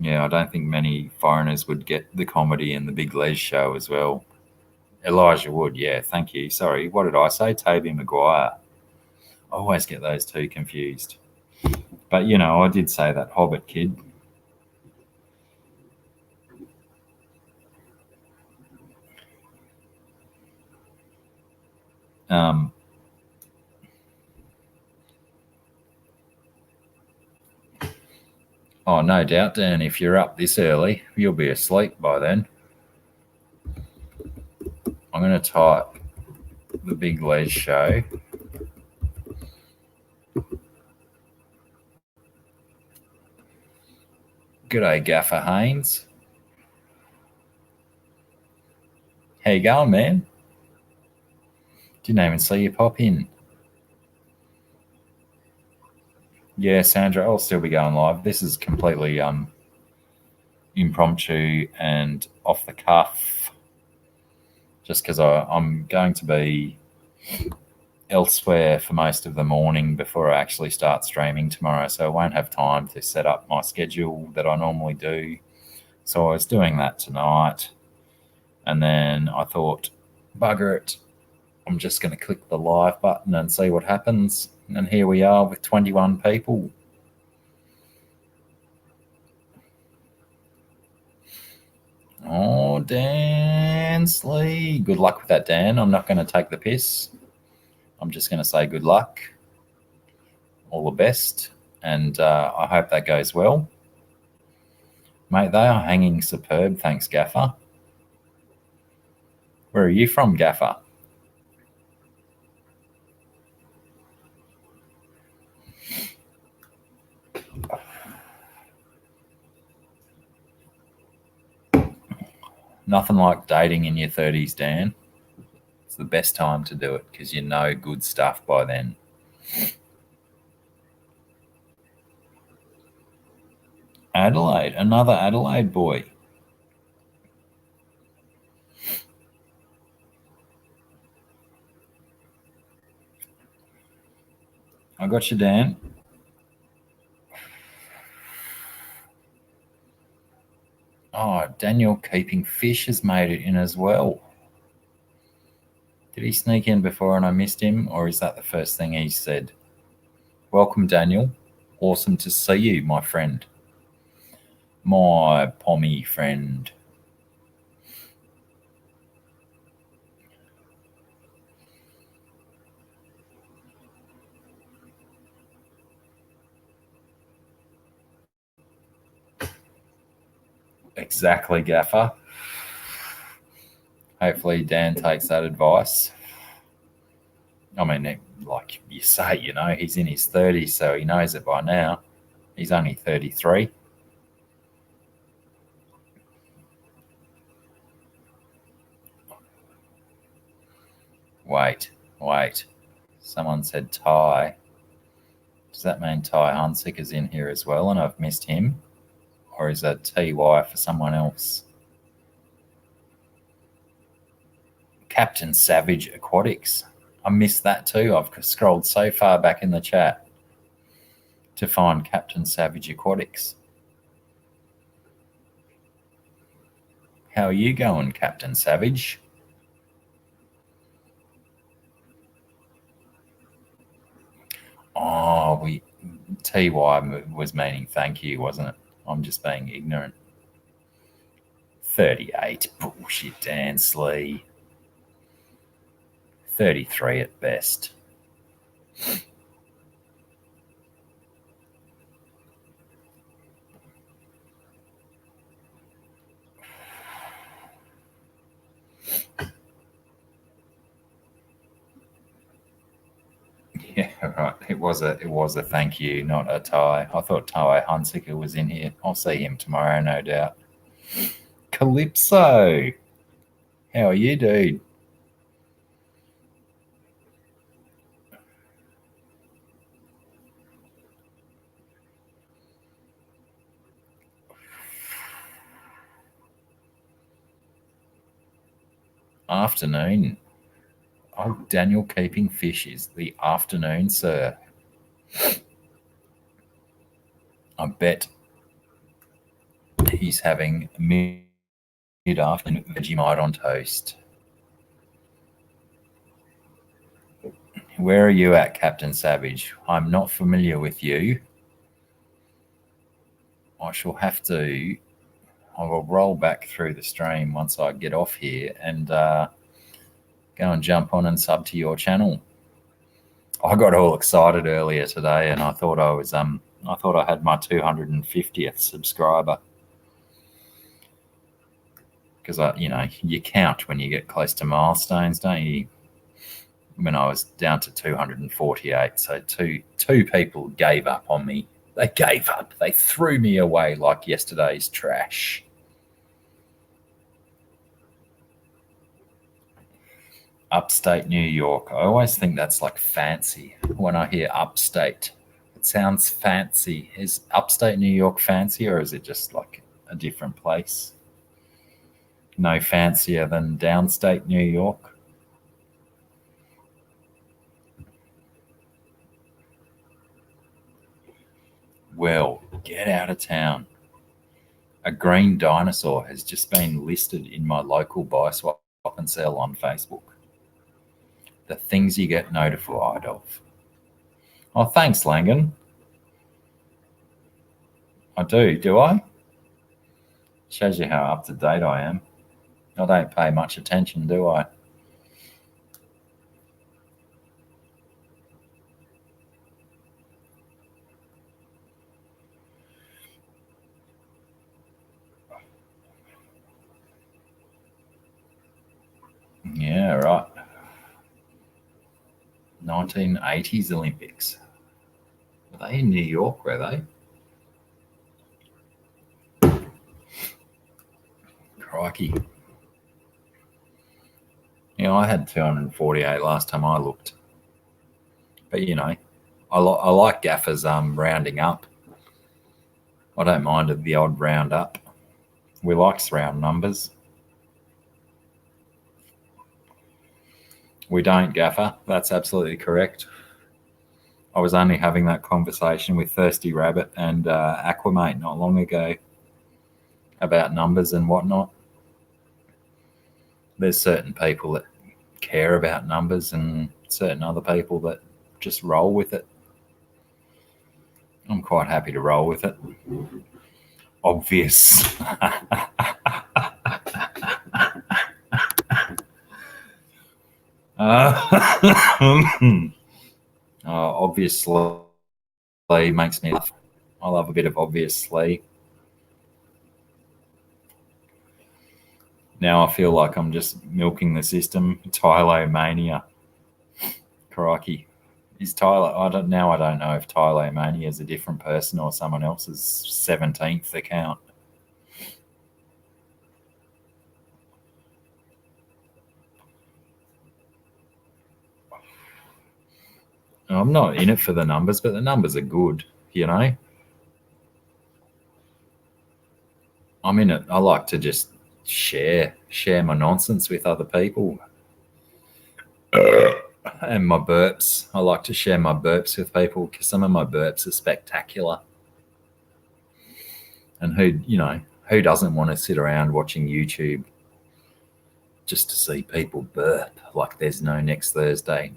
I don't think many foreigners would get the comedy in the Big Les Show as well. Elijah Wood, yeah, thank you. Sorry, what did I say? Toby Maguire. I always get those two confused. But I did say that Hobbit kid. Oh, no doubt, Dan. If you're up this early, you'll be asleep by then. I'm going to type the Big Les Show. G'day, Gaffer Haynes. How you going, man? Didn't even see you pop in. Yeah, Sandra, I'll still be going live. This is completely impromptu and off the cuff, just because I'm going to be elsewhere for most of the morning before I actually start streaming tomorrow, so I won't have time to set up my schedule that I normally do. So I was doing that tonight, and then I thought, bugger it, I'm just going to click the live button and see what happens. And here we are with 21 people. Oh, Dan Slee. Good luck with that, Dan. I'm not going to take the piss. I'm just going to say good luck. All the best. And I hope that goes well. Mate, they are hanging superb. Thanks, Gaffer. Where are you from, Gaffer? Nothing like dating in your 30s, Dan. It's the best time to do it because you know good stuff by then. Adelaide, another Adelaide boy. I got you, Dan. Oh, Daniel Keeping Fish has made it in as well. Did he sneak in before and I missed him, or is that the first thing he said? Welcome, Daniel. Awesome to see you, my friend. My pommy friend. Exactly, Gaffer. Hopefully Dan takes that advice. I mean, like you say, you know, he's in his 30s, so he knows it by now. He's only 33. Wait. Someone said Ty. Does that mean Ty Hunsick is in here as well and I've missed him? Or is that TY for someone else? Captain Savage Aquatics. I missed that too. I've scrolled so far back in the chat to find Captain Savage Aquatics. How are you going, Captain Savage? Oh, TY was meaning thank you, wasn't it? I'm just being ignorant. 38. Bullshit, Dan Slee. 33 at best. Yeah, right. It was a thank you, not a tie. I thought Ty Hunsicker was in here. I'll see him tomorrow, no doubt. Calypso. How are you, dude? Afternoon. Oh, Daniel Keeping Fish is the afternoon, sir. I bet he's having mid-afternoon Vegemite on toast. Where are you at, Captain Savage? I'm not familiar with you. I will roll back through the stream once I get off here and go and jump on and sub to your channel. I got all excited earlier today and I thought I had my 250th subscriber. Because you count when you get close to milestones, don't you? When I was down to 248, so two people gave up on me. They gave up. They threw me away like yesterday's trash. Upstate New York. I always think that's like fancy when I hear upstate. It sounds fancy. Is upstate New York fancy, or is it just like a different place? No fancier than downstate New York. Well, get out of town. A green dinosaur has just been listed in my local buy, swap and sell on Facebook. The things you get notified of. Oh, thanks, Langan. I do I? Shows you how up to date I am. I don't pay much attention, do I? Yeah, right. 1980s Olympics. Were they in New York, were they? Crikey. I had 248 last time I looked. But, I like gaffers rounding up. I don't mind the odd round up. We like round numbers. We don't, Gaffer. That's absolutely correct. I was only having that conversation with Thirsty Rabbit and Aquamate not long ago about numbers and whatnot. There's certain people that care about numbers and certain other people that just roll with it. I'm quite happy to roll with it. Obvious. Obviously makes me laugh. I love a bit of obviously. Now I feel like I'm just milking the system. Tylomania. Crikey. Is Tyler? I don't know if Tylomania is a different person or someone else's 17th account. I'm not in it for the numbers, but the numbers are good, I'm in it. I like to just share my nonsense with other people. And my burps. I like to share my burps with people because some of my burps are spectacular. And who doesn't want to sit around watching YouTube just to see people burp like there's no next Thursday?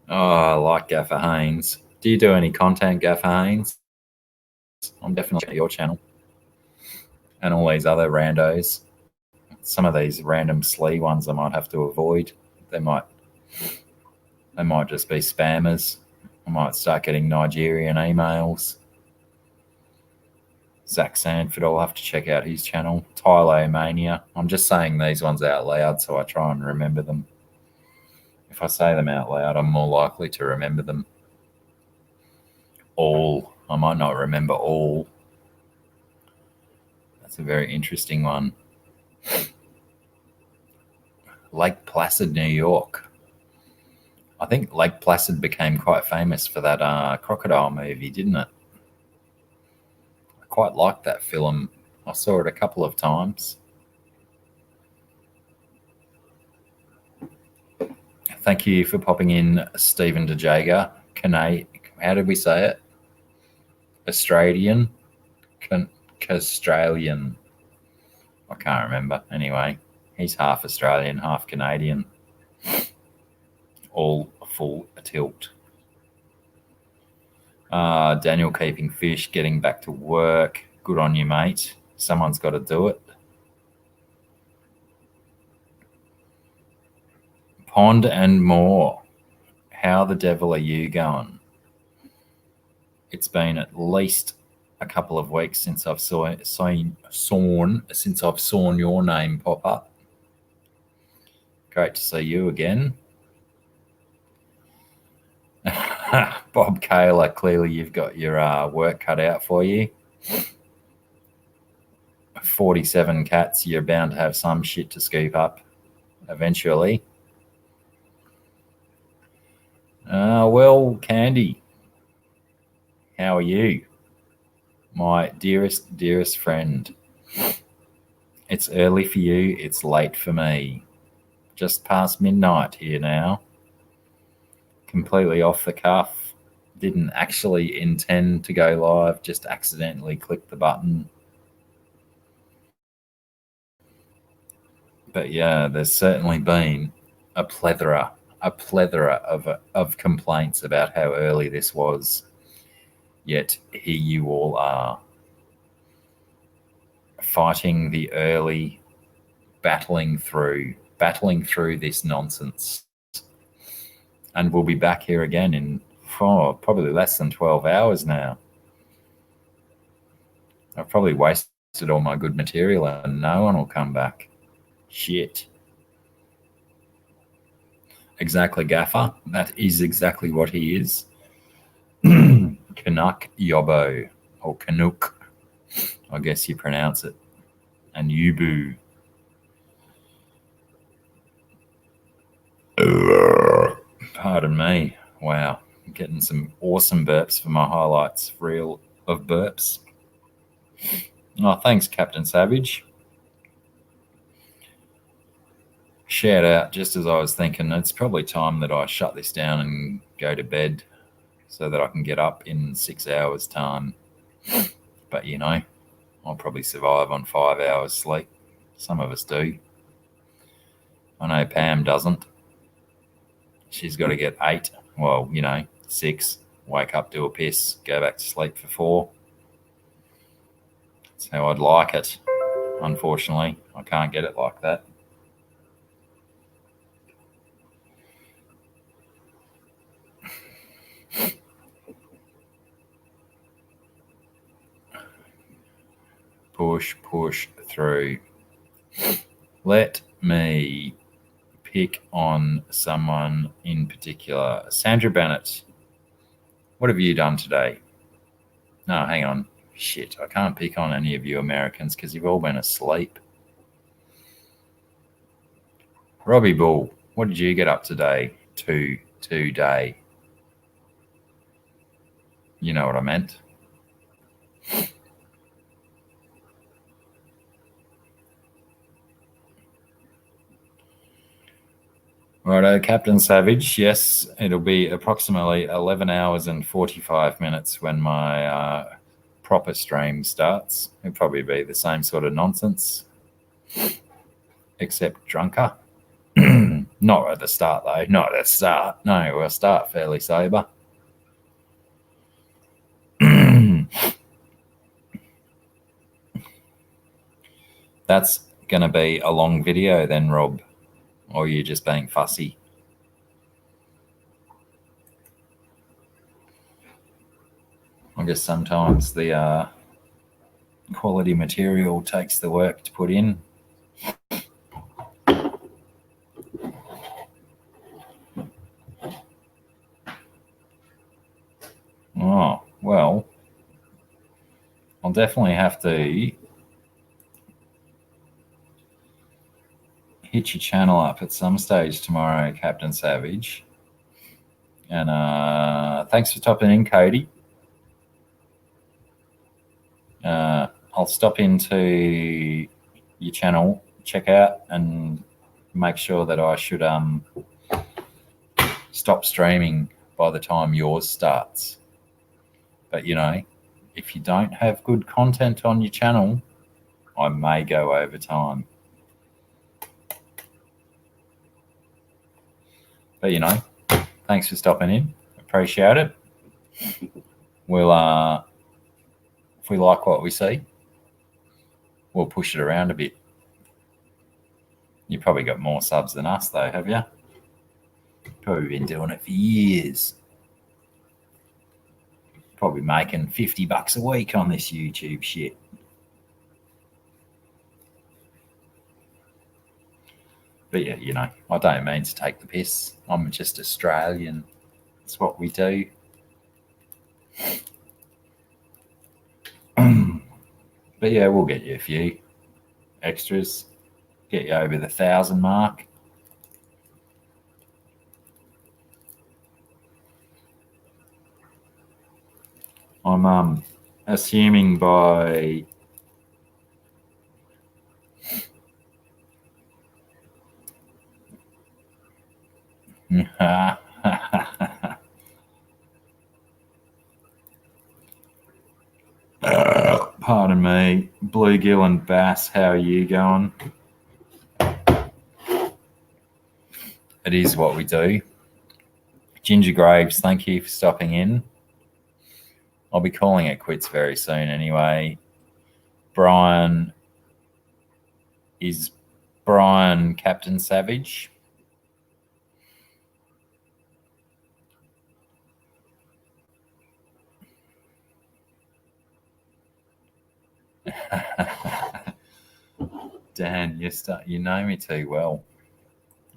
Oh, I like Gaffer Haynes. Do you do any content, Gaffer Haynes? I'm definitely at your channel. And all these other randos. Some of these random slee ones I might have to avoid. They might just be spammers. I might start getting Nigerian emails. Zach Sanford, I'll have to check out his channel. Tylomania. I'm just saying these ones out loud so I try and remember them. If I say them out loud, I'm more likely to remember them. All. I might not remember all. That's a very interesting one. Lake Placid, New York. I think Lake Placid became quite famous for that crocodile movie, didn't it? I quite liked that film. I saw it a couple of times. Thank you for popping in, Stephen DeJager. How did we say it? Australian? Australian. I can't remember. Anyway, he's half Australian, half Canadian. All full tilt. Daniel keeping fish, getting back to work. Good on you, mate. Someone's got to do it. Pond and more. How the devil are you going? It's been at least a couple of weeks since I've seen your name pop up. Great to see you again. Bob Kaler, clearly you've got your work cut out for you. 47 cats, you're bound to have some shit to scoop up eventually. Well, Candy, how are you? My dearest friend, it's early for you, it's late for me. Just past midnight here now. Completely off the cuff. Didn't actually intend to go live, just accidentally clicked the button. But yeah, there's certainly been a plethora of complaints about how early this was. Yet here you all are, fighting the early, battling through this nonsense. And we'll be back here again in probably less than 12 hours now. I've probably wasted all my good material and no one will come back. Shit. Exactly, Gaffer. That is exactly what he is. Canuck Yobbo, or Canuck, I guess you pronounce it. And Yubu. Pardon me. Wow. I'm getting some awesome burps for my highlights reel of burps. Oh, thanks, Captain Savage. Shout out, just as I was thinking, it's probably time that I shut this down and go to bed so that I can get up in 6 hours' time. But, you know, I'll probably survive on 5 hours sleep. Some of us do. I know Pam doesn't. She's got to get 8. Well, 6. Wake up, do a piss, go back to sleep for 4. That's how I'd like it. Unfortunately, I can't get it like that. Push through. Let me pick on someone in particular. Sandra Bennett, what have you done today? No, hang on. Shit, I can't pick on any of you Americans because you've all been asleep. Robbie Bull, what did you get up today? Today. You know what I meant. Righto, Captain Savage. Yes, it'll be approximately 11 hours and 45 minutes when my proper stream starts. It'll probably be the same sort of nonsense, except drunker. Not at the start, though. Not at the start. No, we'll start fairly sober. That's going to be a long video then, Rob. Or are you just being fussy? I guess sometimes the quality material takes the work to put in. Oh, well, I'll definitely have to hit your channel up at some stage tomorrow, Captain Savage. And thanks for topping in, Cody. I'll stop into your channel, check out, and make sure that I should stop streaming by the time yours starts. But, if you don't have good content on your channel, I may go over time. But, thanks for stopping in. Appreciate it. We'll, if we like what we see, we'll push it around a bit. You've probably got more subs than us, though, have you? Probably been doing it for years. Probably making $50 a week on this YouTube shit. But yeah, I don't mean to take the piss. I'm just Australian. It's what we do. But yeah, we'll get you a few extras. Get you over the 1,000 mark. I'm assuming by pardon me, bluegill and bass, how are you going? It is what we do. Ginger Graves, thank you for stopping in. I'll be calling it quits very soon anyway. Brian, is Brian Captain Savage? Dan, you know me too well.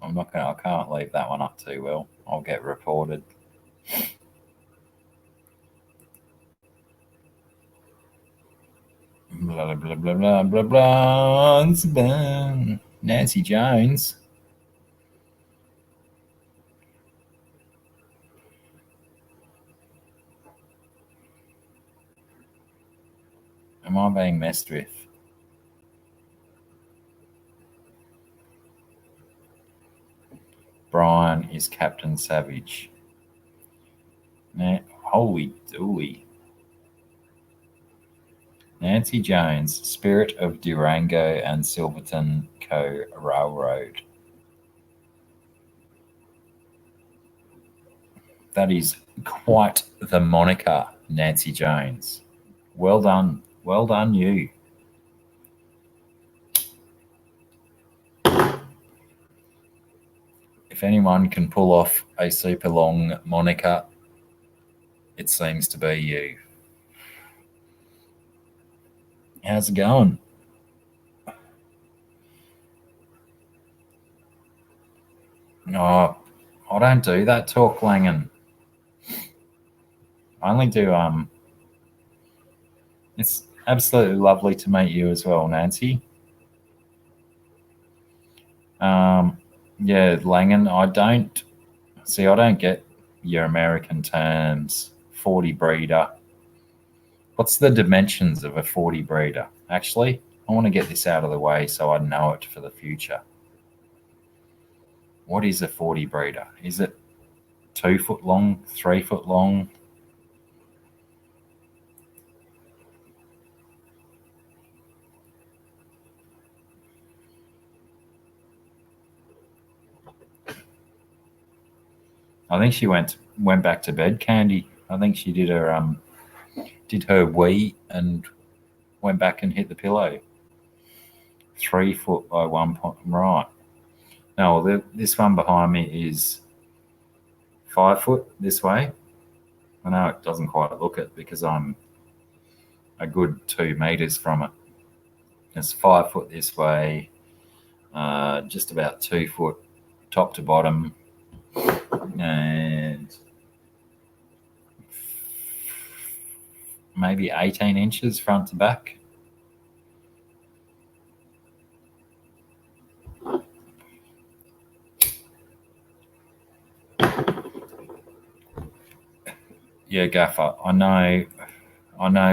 I can't leave that one up too well. I'll get reported. Blah blah blah blah blah blah. Nancy Jones. Am I being messed with? Brian is Captain Savage. Holy dooly. Nancy Jones, Spirit of Durango and Silverton Co. Railroad. That is quite the moniker, Nancy Jones. Well done. Well done, you. If anyone can pull off a super long moniker, it seems to be you. How's it going? No, I don't do that talk, Langan. I only do it's absolutely lovely to meet you as well, Nancy. Yeah, Langan, I don't get your American terms. 40 breeder. What's the dimensions of a 40 breeder? Actually, I want to get this out of the way so I know it for the future. What is a 40 breeder? Is it 2 foot long, 3 foot long? I think she went back to bed, Candy. I think she did her wee and went back and hit the pillow. 3 foot by 1 point. Right. No, this one behind me is 5 foot this way. I know it doesn't quite look it because I'm a good 2 meters from it. It's 5 foot this way, just about 2 foot top to bottom, and maybe 18 inches front to back. Yeah, Gaffer, I know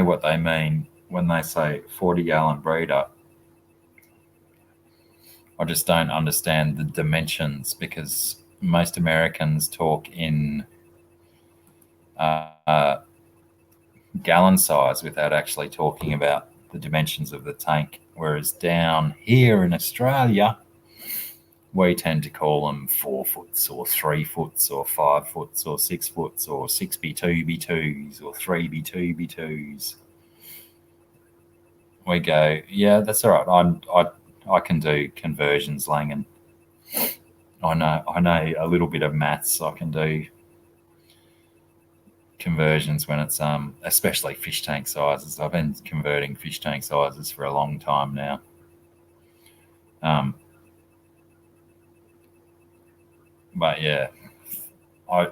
what they mean when they say 40-gallon breeder. I just don't understand the dimensions because most Americans talk in gallon size without actually talking about the dimensions of the tank. Whereas down here in Australia, we tend to call them 4 foots or 3 foots or 5 foots or 6 foots or 6B2B2s or 3B2B2s. We go, yeah, that's all right. I can do conversions, Langan. I know a little bit of maths. I can do conversions when it's especially fish tank sizes. I've been converting fish tank sizes for a long time now. But yeah, I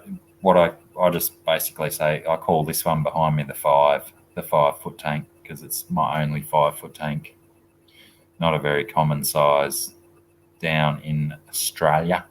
just basically say I call this one behind me the 5 foot tank because it's my only 5 foot tank. Not a very common size down in Australia.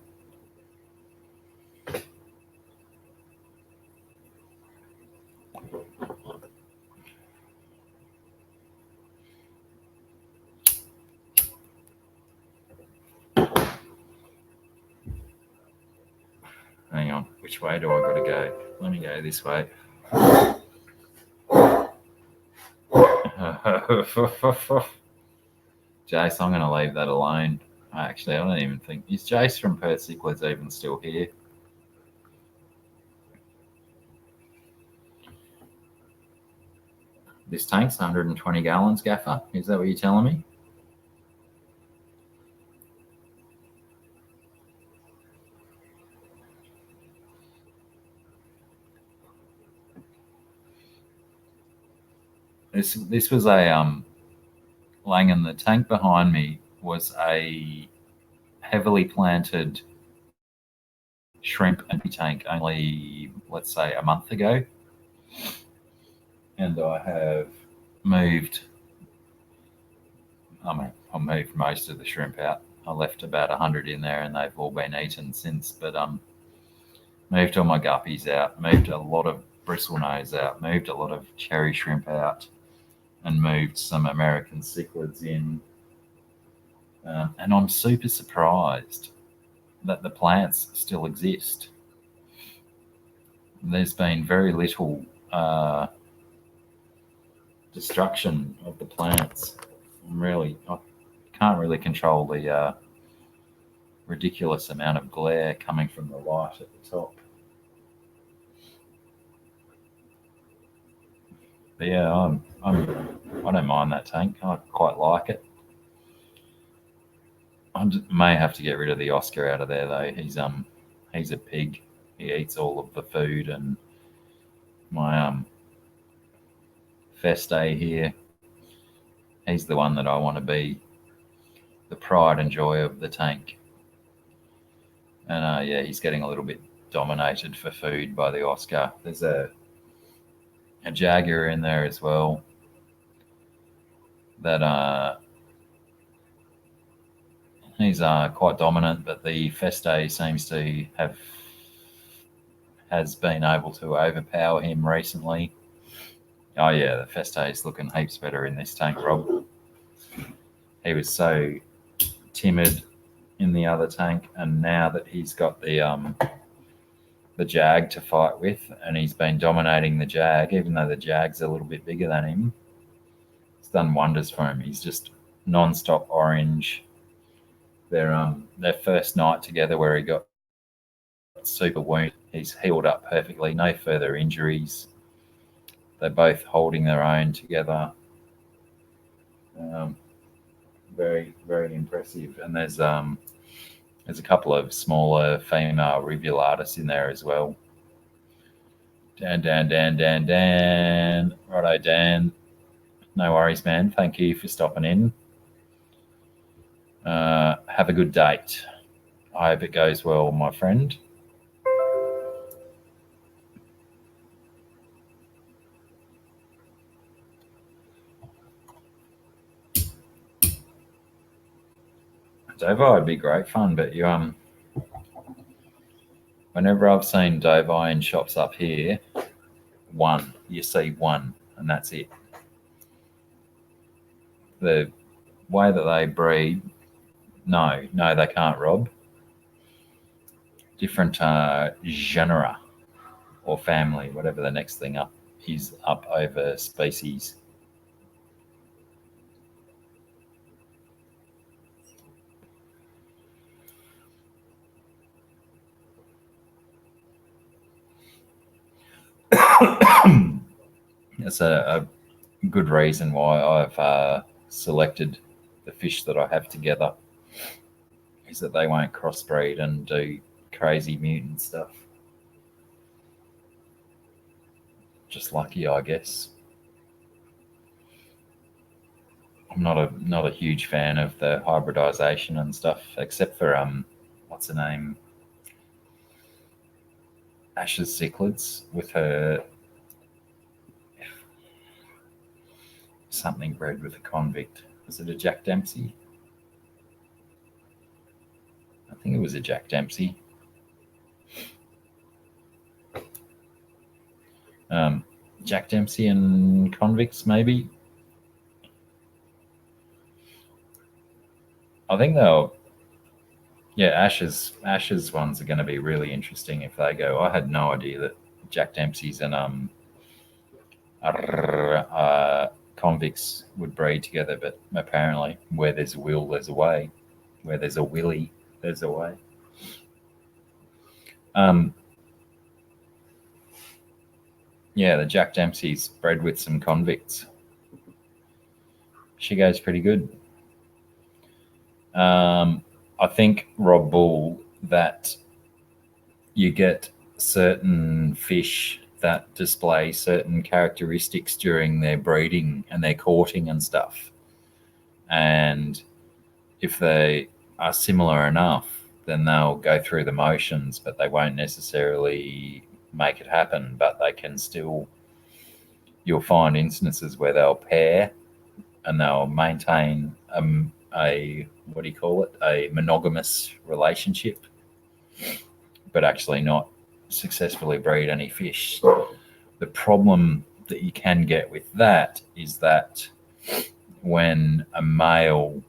Which way do I got to go? Let me go this way. Jace, I'm going to leave that alone. Actually, I don't even think... Is Jace from Perth Cichlids even still here? This tank's 120 gallons, Gaffer. Is that what you're telling me? This was a Langan. The tank behind me was a heavily planted shrimp and tank only, let's say, a month ago, and I have moved. I moved most of the shrimp out. I left about 100 in there, and they've all been eaten since. But moved all my guppies out, moved a lot of bristlenose out, moved a lot of cherry shrimp out, and moved some American cichlids in. And I'm super surprised that the plants still exist. There's been very little destruction of the plants. I can't really control the ridiculous amount of glare coming from the light at the top. But yeah, I don't mind that tank. I quite like it. May have to get rid of the Oscar out of there though. He's a pig. He eats all of the food, and my Feste here, he's the one that I want to be the pride and joy of the tank. And yeah, he's getting a little bit dominated for food by the Oscar. There's a Jaguar in there as well that he's quite dominant, but the Feste seems to has been able to overpower him recently. Oh yeah, the Feste is looking heaps better in this tank, Rob. He was so timid in the other tank, and now that he's got the Jag to fight with, and he's been dominating the Jag, even though the Jag's a little bit bigger than him, it's done wonders for him. He's just non-stop orange. Their first night together where he got super wounded, he's healed up perfectly, no further injuries. They're both holding their own together. Very, very impressive. And there's a couple of smaller female rivulatus in there as well. Dan. Righto, Dan. No worries, man. Thank you for stopping in. Have a good date. I hope it goes well, my friend. Dovi would be great fun, but whenever I've seen Dovi in shops up here, you see one, and that's it. The way that they breed, no, they can't, Rob. Different genera or family, whatever the next thing up is up over species. That's a good reason why I've selected the fish that I have together, is that they won't crossbreed and do crazy mutant stuff. Just lucky, I guess. I'm not a huge fan of the hybridization and stuff, except for what's her name, Ash's cichlids with her something bred with a convict. Was it a Jack Dempsey? I think it was a Jack Dempsey. Jack Dempsey and convicts, maybe. I think Yeah, Ash's ones are going to be really interesting if they go. I had no idea that Jack Dempsey's and convicts would breed together, but apparently, where there's a will, there's a way. Where there's a willy, there's a way. Yeah, the Jack Dempsey's bred with some convicts. She goes pretty good. I think, Rob Bull, that you get certain fish that display certain characteristics during their breeding and their courting and stuff. And if they are similar enough, then they'll go through the motions, but they won't necessarily make it happen. But they can still, you'll find instances where they'll pair and they'll maintain a what do you call it? A monogamous relationship, but actually not successfully breed any fish. The problem that you can get with that is that when a male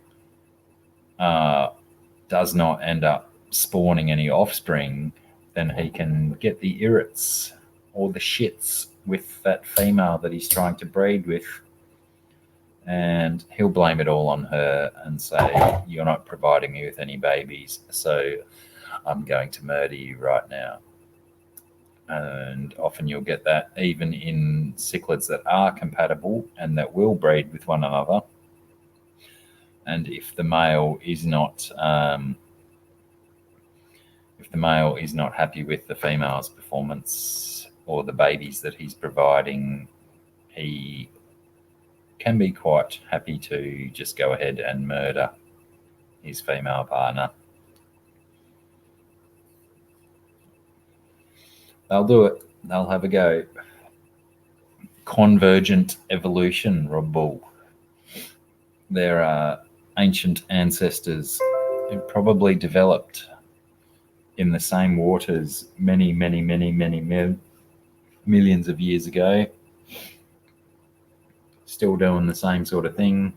does not end up spawning any offspring, then he can get the irrits or the shits with that female that he's trying to breed with, and he'll blame it all on her and say, you're not providing me with any babies, so I'm going to murder you right now. And often you'll get that even in cichlids that are compatible and that will breed with one another. And if the male is not happy with the female's performance or the babies that he's providing, he can be quite happy to just go ahead and murder his female partner. They'll do it. They'll have a go. Convergent evolution, Rob Bull. Their ancient ancestors who probably developed in the same waters many millions of years ago. Still doing the same sort of thing.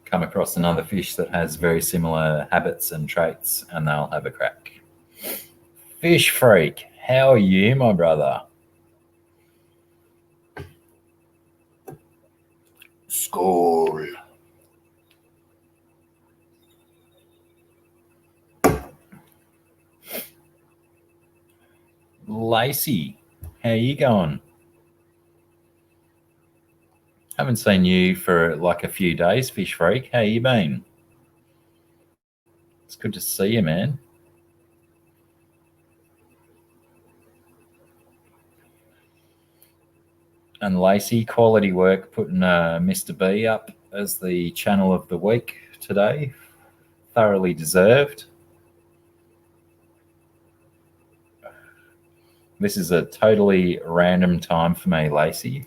Come across another fish that has very similar habits and traits, and they'll have a crack. Fish freak, how are you, my brother? School. Lacey, how you going? Haven't seen you for like a few days, fish freak. How you been? It's good to see you, man. And Lacey, quality work putting Mr. B up as the channel of the week today. Thoroughly deserved. This is a totally random time for me, Lacey.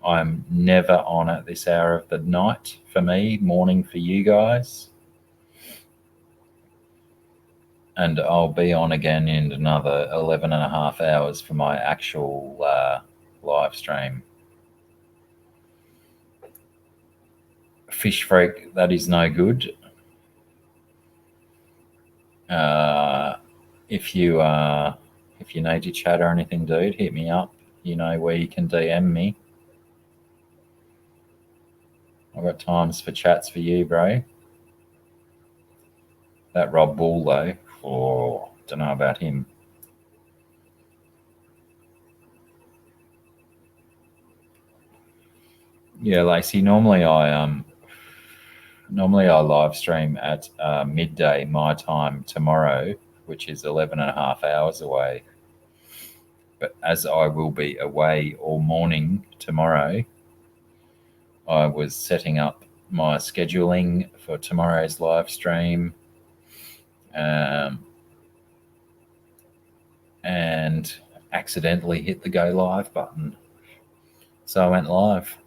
I'm never on at this hour of the night for me, morning for you guys. And I'll be on again in another 11 and a half hours for my actual live stream. Fish freak, that is no good. If you need to chat or anything, dude, hit me up. You know where you can DM me. I've got times for chats for you, bro. That Rob Bull, though, don't know about him. Yeah, Lacey, normally I live stream at midday my time tomorrow, which is 11 and a half hours away. But as I will be away all morning tomorrow, I was setting up my scheduling for tomorrow's live stream, and accidentally hit the go live button. So I went live.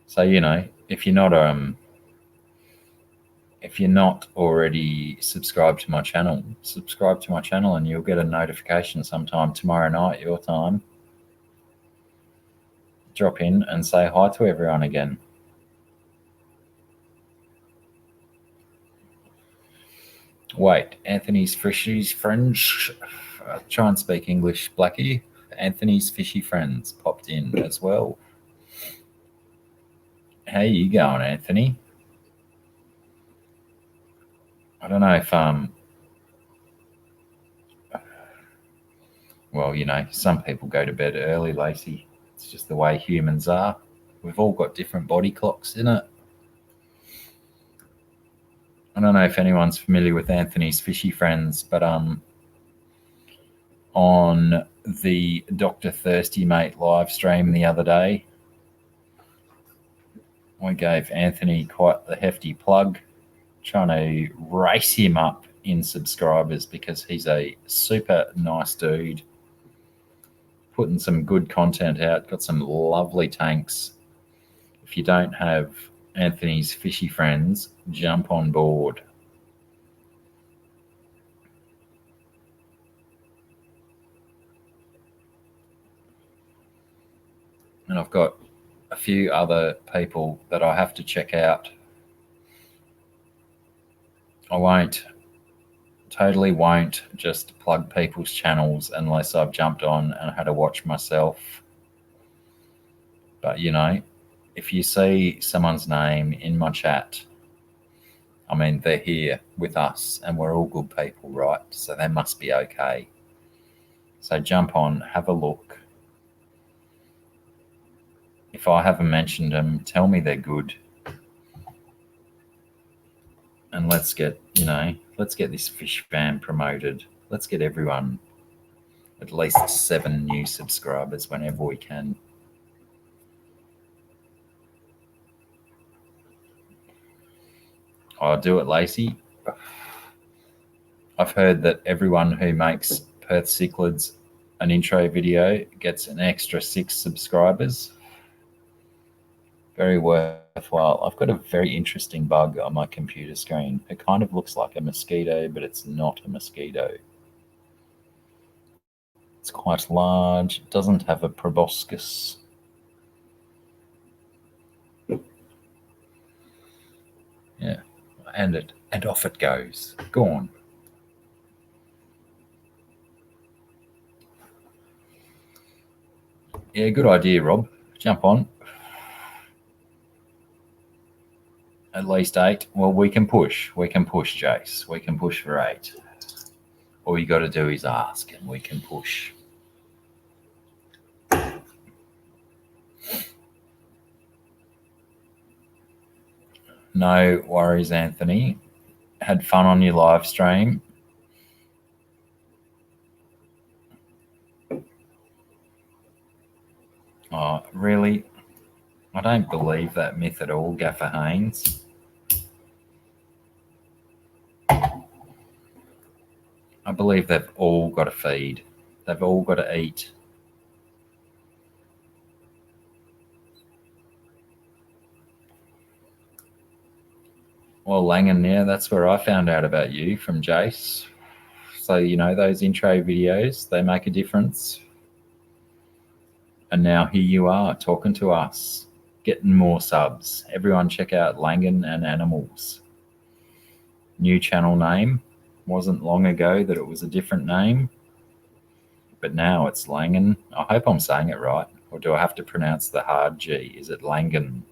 So, you know, if you're not already subscribed to my channel, subscribe to my channel and you'll get a notification sometime tomorrow night, your time. Drop in and say hi to everyone again. Wait, Anthony's fishy friends. Try and speak English, Blackie. Anthony's fishy friends popped in as well. How you going, Anthony? I don't know if well, some people go to bed early, Lacey. It's just the way humans are. We've all got different body clocks, in it. I don't know if anyone's familiar with Anthony's fishy friends, but on the Dr. Thirsty Mate live stream the other day, we gave Anthony quite the hefty plug, trying to race him up in subscribers because he's a super nice dude, putting some good content out, got some lovely tanks. If you don't have Anthony's fishy friends, jump on board. And I've got a few other people that I have to check out. I totally won't just plug people's channels unless I've jumped on and had to watch myself. But, if you see someone's name in my chat, I mean, they're here with us and we're all good people, right? So they must be okay. So jump on, have a look. If I haven't mentioned them, tell me they're good. And let's get this fish fam promoted. Let's get everyone at least 7 new subscribers whenever we can. I'll do it, Lacey. I've heard that everyone who makes Perth Cichlids an intro video gets an extra 6 subscribers. Very worthwhile. I've got a very interesting bug on my computer screen. It kind of looks like a mosquito, but it's not a mosquito. It's quite large. It doesn't have a proboscis. Yeah, and off it goes. Gone. Yeah, good idea, Rob. Jump on. At least 8. Well, we can push. We can push, Jace. We can push for 8. All you got to do is ask, and we can push. No worries, Anthony. Had fun on your live stream. Oh, really? I don't believe that myth at all, Gaffer Haynes. I believe they've all got to feed. They've all got to eat. Well, Langan, yeah, that's where I found out about you, from Jace. So, those intro videos, they make a difference. And now here you are talking to us, getting more subs. Everyone check out Langan and Animals. New channel name. Wasn't long ago that it was a different name, but now it's Langan. I hope I'm saying it right. Or do I have to pronounce the hard G? Is it Langan?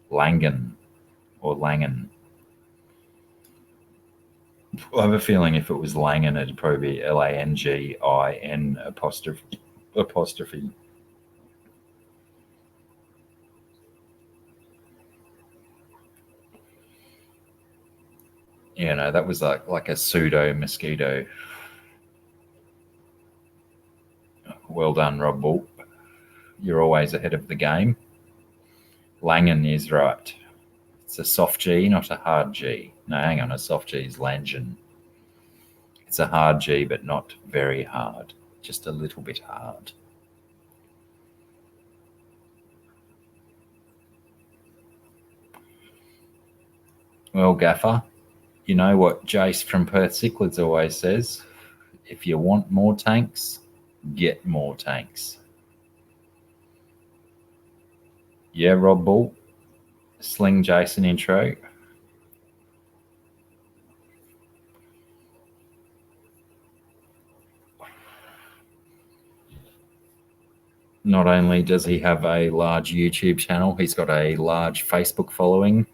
Langan or Langan? I have a feeling if it was Langan, it'd probably be Langin apostrophe. Yeah, no, that was like a pseudo mosquito. Well done, Rob Bull. You're always ahead of the game. Langan is right. It's a soft G, not a hard G. No, hang on, a soft G is Langan. It's a hard G, but not very hard. Just a little bit hard. Well, Gaffer, you know what Jace from Perth Cichlids always says? If you want more tanks, get more tanks. Yeah, Rob Bull. Sling Jason intro. Not only does he have a large YouTube channel, he's got a large Facebook following.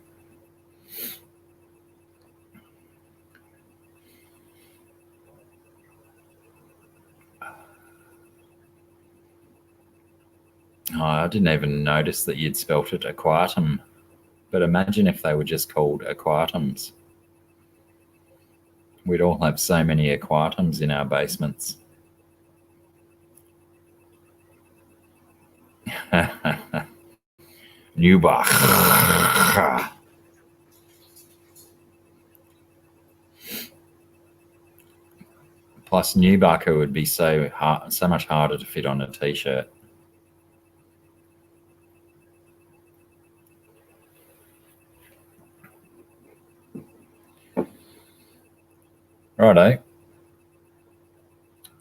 Oh, I didn't even notice that you'd spelt it aquatum. But imagine if they were just called aquatums. We'd all have so many aquatums in our basements. Newbach. Plus, Newbacher would be so much harder to fit on a t-shirt. Righto.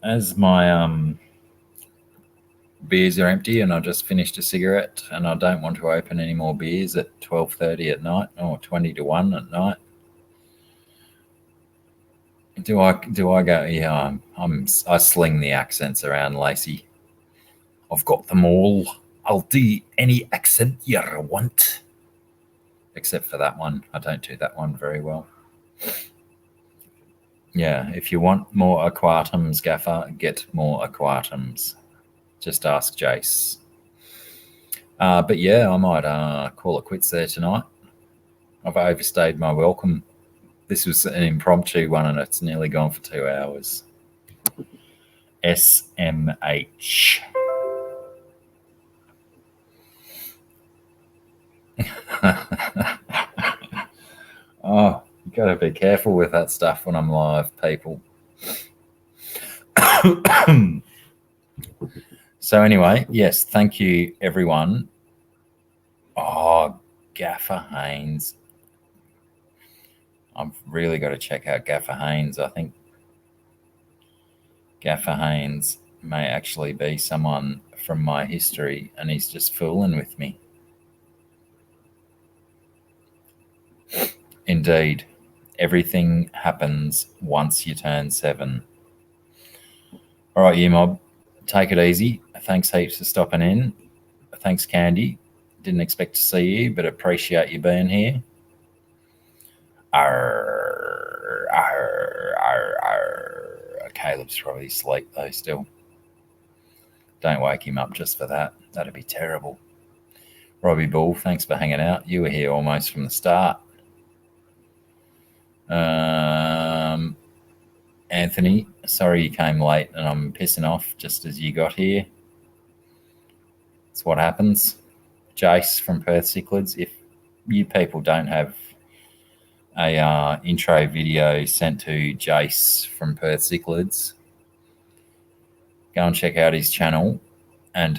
As my beers are empty and I just finished a cigarette and I don't want to open any more beers at 12:30 at night or 20 to 1 at night. Do I go? Yeah, I sling the accents around, Lacey. I've got them all. I'll do any accent you want, except for that one. I don't do that one very well. Yeah, if you want more aquatums, Gaffer, get more aquatums. Just ask Jace. But yeah, I might call it quits there tonight. I've overstayed my welcome. This was an impromptu one and it's nearly gone for 2 hours. SMH. Oh, you got to be careful with that stuff when I'm live, people. So anyway, yes, thank you, everyone. Oh, Gaffer Haynes. I've really got to check out Gaffer Haynes. I think Gaffer Haynes may actually be someone from my history and he's just fooling with me. Indeed, everything happens once you turn 7. All right, you mob, take it easy. Thanks heaps for stopping in. Thanks, Candy. Didn't expect to see you, but appreciate you being here. Arr, arr, arr, arr. Caleb's probably asleep though still. Don't wake him up just for that. That'd be terrible. Robbie Bull, thanks for hanging out. You were here almost from the start. Anthony, sorry you came late and I'm pissing off just as you got here. It's what happens. Jace from Perth Cichlids, if you people don't have a intro video sent to Jace from Perth Cichlids, go and check out his channel and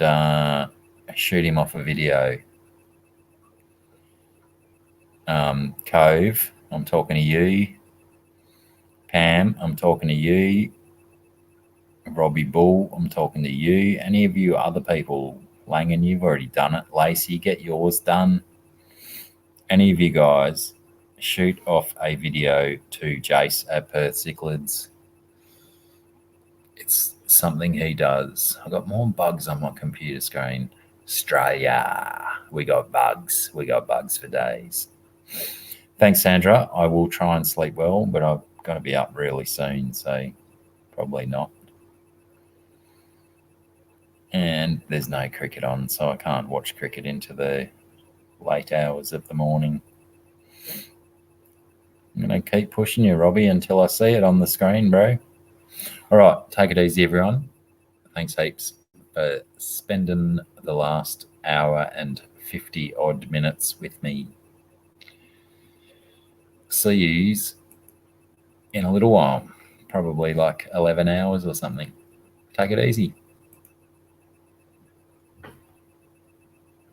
shoot him off a video. Cove, I'm talking to you. Pam, I'm talking to you. Robbie Bull, I'm talking to you. Any of you other people, Langan, you've already done it. Lacey, get yours done. Any of you guys, shoot off a video to Jace at Perth Cichlids. It's something he does. I've got more bugs on my computer screen. Australia, we got bugs. We got bugs for days. Thanks, Sandra. I will try and sleep well, but I've got to be up really soon, so probably not. And there's no cricket on, so I can't watch cricket into the late hours of the morning. I'm going to keep pushing you, Robbie, until I see it on the screen, bro. All right, take it easy, everyone. Thanks heaps for spending the last hour and 50-odd minutes with me. See yous in a little while, probably like 11 hours or something. Take it easy.